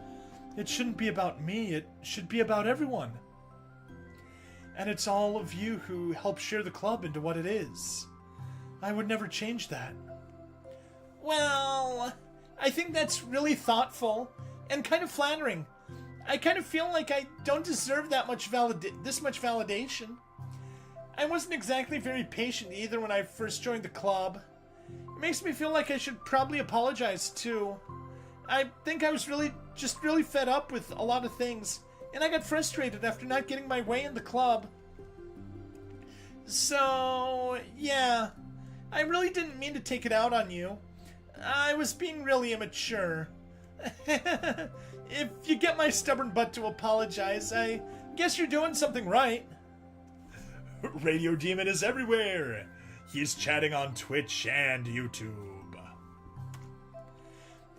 It shouldn't be about me, it should be about everyone. And it's all of you who help share the club into what it is. I would never change that. Well, I think that's really thoughtful and kind of flattering. I kind of feel like I don't deserve that much this much validation. I wasn't exactly very patient either when I first joined the club. It makes me feel like I should probably apologize too. I think I was really fed up with a lot of things, and I got frustrated after not getting my way in the club. So, yeah, I really didn't mean to take it out on you. I was being really immature. If you get my stubborn butt to apologize, I guess you're doing something right. Radio Demon is everywhere. He's chatting on Twitch and YouTube.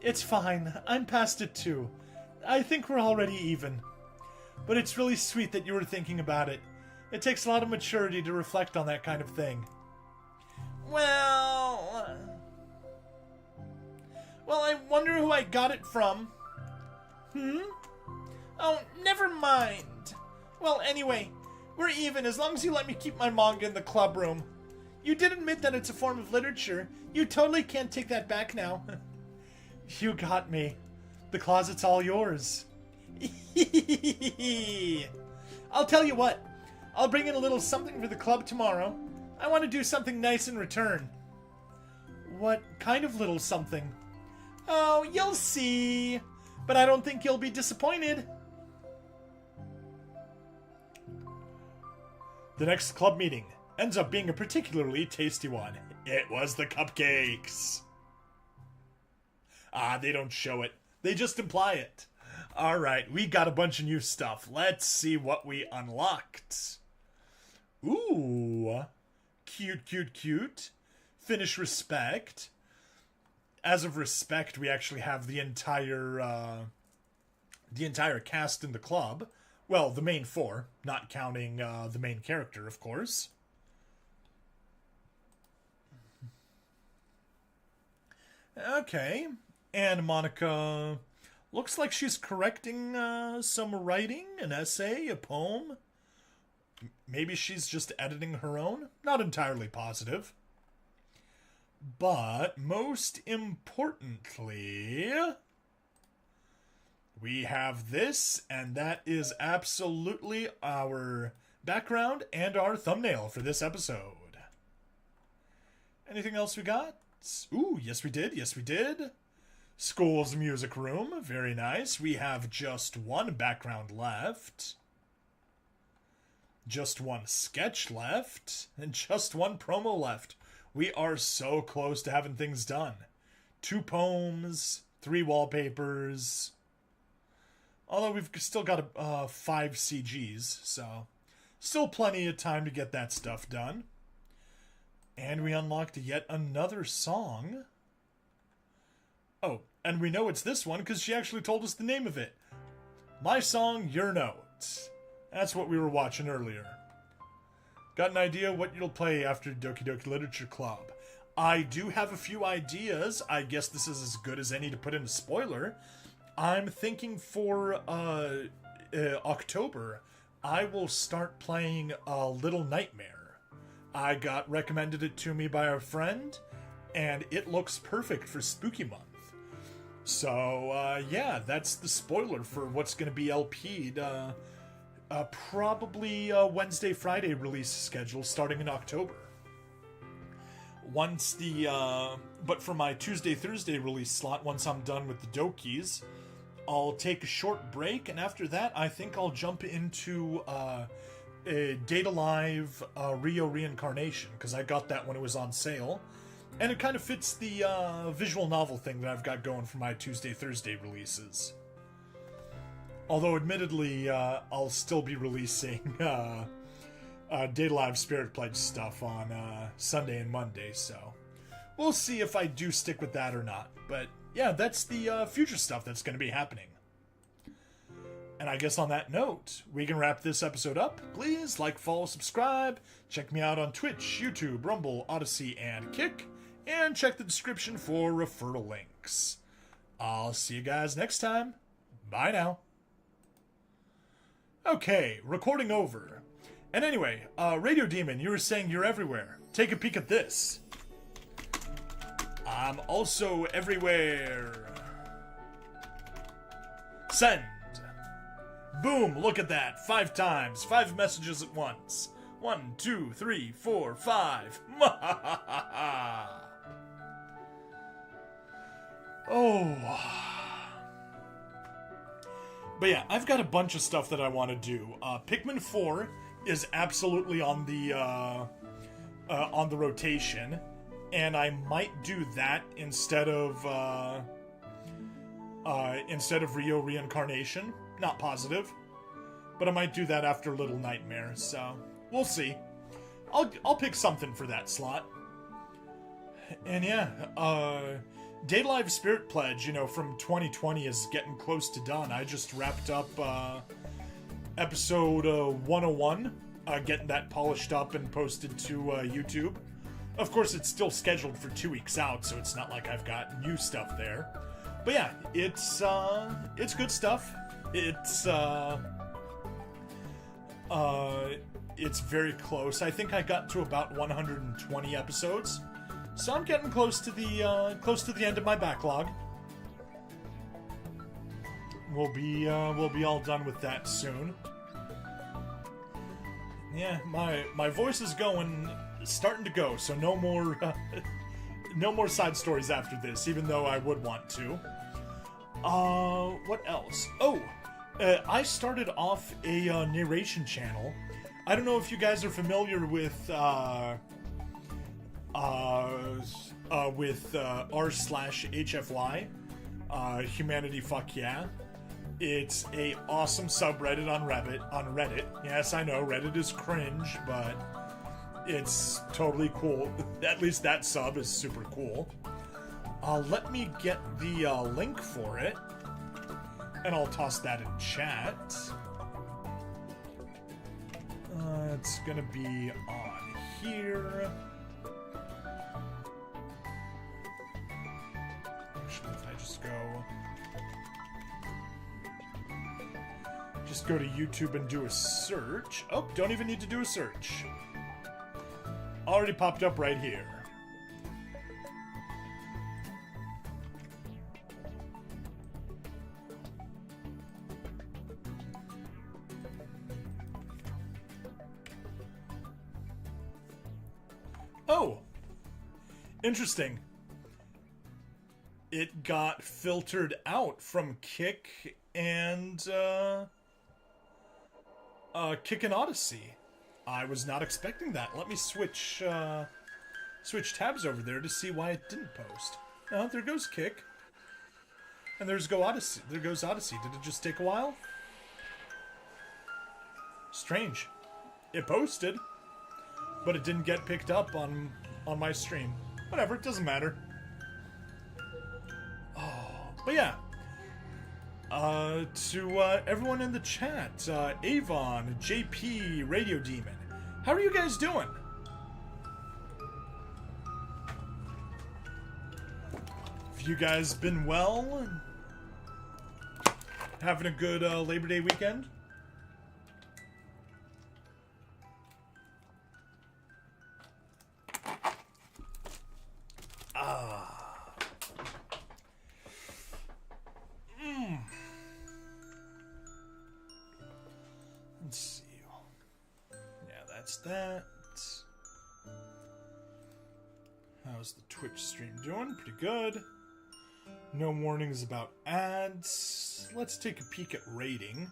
It's fine. I'm past it too. I think we're already even. But it's really sweet that you were thinking about it. It takes a lot of maturity to reflect on that kind of thing. Well, I wonder who I got it from. Oh, never mind. Well, anyway, we're even as long as you let me keep my manga in the club room. You did admit that it's a form of literature. You totally can't take that back now. You got me. The closet's all yours. I'll tell you what. I'll bring in a little something for the club tomorrow. I want to do something nice in return. What kind of little something? Oh, you'll see. But I don't think you'll be disappointed. The next club meeting ends up being a particularly tasty one. It was the cupcakes. They don't show it. They just imply it. Alright, we got a bunch of new stuff. Let's see what we unlocked. Ooh. Cute, cute, cute. Finish Respect. As of Respect, we actually have the entire cast in the club. Well, the main four, not counting the main character, of course. Okay. And Monica looks like she's correcting some writing, an essay, a poem. Maybe she's just editing her own? Not entirely positive. But most importantly, we have this, and that is absolutely our background and our thumbnail for this episode. Anything else we got? Ooh, yes we did, yes we did. School's music room, very nice. We have just one background left. Just one sketch left. And just one promo left. We are so close to having things done. 2 poems, 3 wallpapers. Although we've still got 5 CGs, so still plenty of time to get that stuff done. And we unlocked yet another song. Oh, and we know it's this one because she actually told us the name of it. My Song, Your Note. That's what we were watching earlier. Got an idea what you'll play after Doki Doki Literature Club? I do have a few ideas. I guess this is as good as any to put in a spoiler. I'm thinking for October, I will start playing Little Nightmare. I got recommended it to me by a friend, and it looks perfect for Spooky Month. So, yeah, that's the spoiler for what's going to be LP'd. Probably Wednesday, Friday release schedule starting in October. But for my Tuesday, Thursday release slot, once I'm done with the Dokis, I'll take a short break, and after that, I think I'll jump into a Data Live Rio Reincarnation, because I got that when it was on sale, and it kind of fits the visual novel thing that I've got going for my Tuesday, Thursday releases. Although, admittedly, I'll still be releasing Data Live Spirit Pledge stuff on Sunday and Monday, so we'll see if I do stick with that or not. But yeah, that's the future stuff that's going to be happening. And I guess on that note, we can wrap this episode up. Please like, follow, subscribe. Check me out on Twitch, YouTube, Rumble, Odyssey, and Kick. And check the description for referral links. I'll see you guys next time. Bye now. Okay, recording over. And anyway, Radio Demon, you were saying you're everywhere. Take a peek at this. I'm also everywhere. Send. Boom, look at that. 5 times. 5 messages at once. 1, 2, 3, 4, 5. Oh. But yeah, I've got a bunch of stuff that I want to do. Pikmin 4 is absolutely on the rotation, and I might do that instead of Rio Reincarnation. Not positive, but I might do that after Little Nightmare. So we'll see. I'll pick something for that slot. And yeah, Data Live Spirit Pledge, from 2020 is getting close to done. I just wrapped up episode 101, getting that polished up and posted to YouTube. Of course, it's still scheduled for 2 weeks out, so it's not like I've got new stuff there. But yeah, it's good stuff. It's very close. I think I got to about 120 episodes. So I'm getting close to the end of my backlog. We'll be all done with that soon. Yeah, my voice is starting to go. So no more side stories after this, even though I would want to. What else? Oh, I started off a narration channel. I don't know if you guys are familiar with r/HFY, Humanity Fuck Yeah. It's a awesome subreddit on Reddit. Yes, I know, Reddit is cringe, but it's totally cool. At least that sub is super cool. Let me get the link for it, and I'll toss that in chat. It's gonna be on here. Actually, if I just go to YouTube and do a search. Oh, don't even need to do a search. Already popped up right here. Oh, interesting. It got filtered out from Kick and Odyssey. I was not expecting that. Let me switch tabs over there to see why it didn't post. Oh, there goes Kick. And there goes Odyssey. Did it just take a while? Strange. It posted, but it didn't get picked up on my stream. Whatever, it doesn't matter. Oh, but yeah. To everyone in the chat, Avon, JP, Radio Demon, how are you guys doing? Have you guys been well? Having a good Labor Day weekend? Let's see. Yeah, that's that. How's the Twitch stream doing? Pretty good. No warnings about ads. Let's take a peek at rating.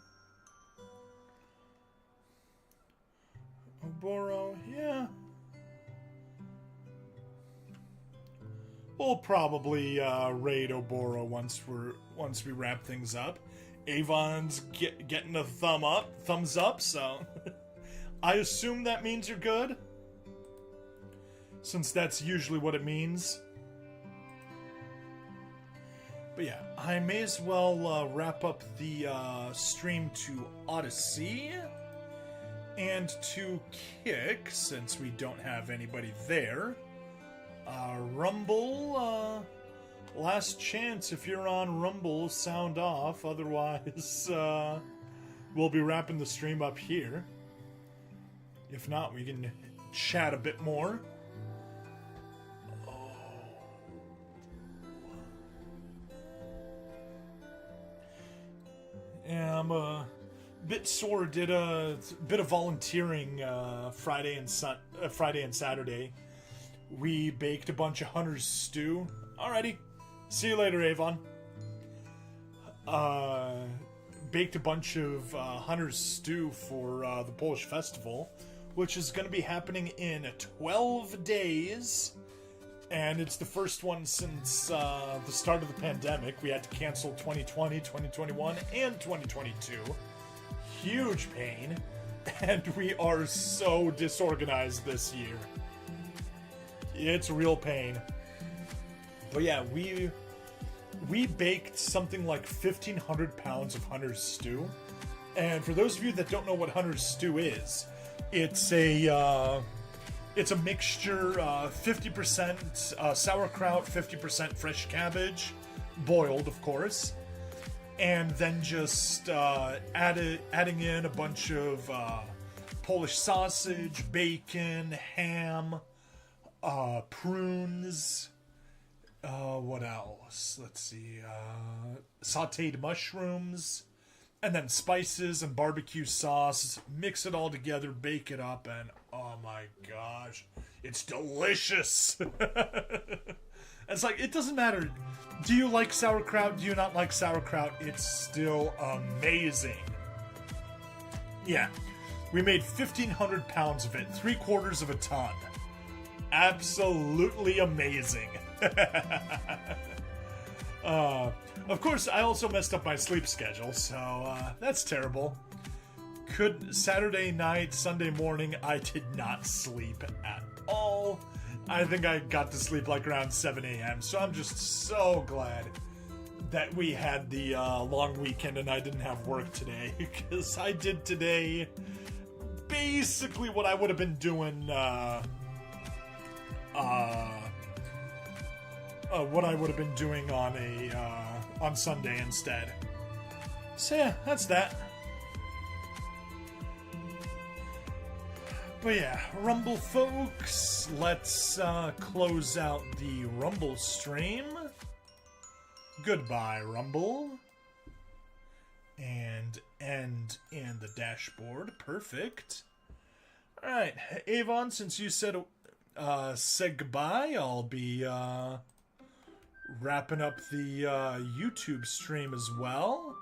Oboro, yeah. We'll probably raid Oboro once we wrap things up. Avon's getting a thumbs up, so I assume that means you're good, since that's usually what it means. But yeah, I may as well wrap up the stream to Odyssey and to Kick, since we don't have anybody there. Rumble, last chance if you're on Rumble, sound off. Otherwise, we'll be wrapping the stream up here. If not, we can chat a bit more. Yeah, I'm a bit sore. Did a bit of volunteering Friday and Saturday. We baked a bunch of Hunter's stew. Alrighty. See you later, Avon. Baked a bunch of Hunter's stew for the Polish festival, which is going to be happening in 12 days. And it's the first one since the start of the pandemic. We had to cancel 2020, 2021, and 2022. Huge pain. And we are so disorganized this year. It's a real pain. But yeah, we baked something like 1,500 pounds of Hunter's stew. And for those of you that don't know what Hunter's stew is, it's a mixture, 50% sauerkraut, 50% fresh cabbage, boiled, of course, and then just adding in a bunch of Polish sausage, bacon, ham, prunes, what else? Let's see, sauteed mushrooms, and then spices and barbecue sauce. Mix it all together, bake it up, and oh my gosh, it's delicious. It's like, it doesn't matter. Do you like sauerkraut? Do you not like sauerkraut? It's still amazing. Yeah, we made 1,500 pounds of it, 3/4 of a ton. Absolutely amazing. Of course, I also messed up my sleep schedule, so that's terrible. Saturday night, Sunday morning, I did not sleep at all. I think I got to sleep like around 7 a.m., so I'm just so glad that we had the long weekend and I didn't have work today, because I did today basically what I would have been doing on Sunday instead. So yeah, that's that. But yeah, Rumble folks, let's close out the Rumble stream. Goodbye, Rumble. And end in the dashboard. Perfect. Alright, Avon, since you said goodbye, I'll be wrapping up the YouTube stream as well.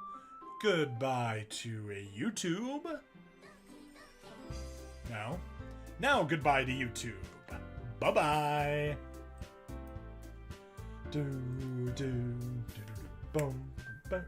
Goodbye to YouTube. Now goodbye to YouTube. Bye-bye. Do, do, do, do, boom, boom.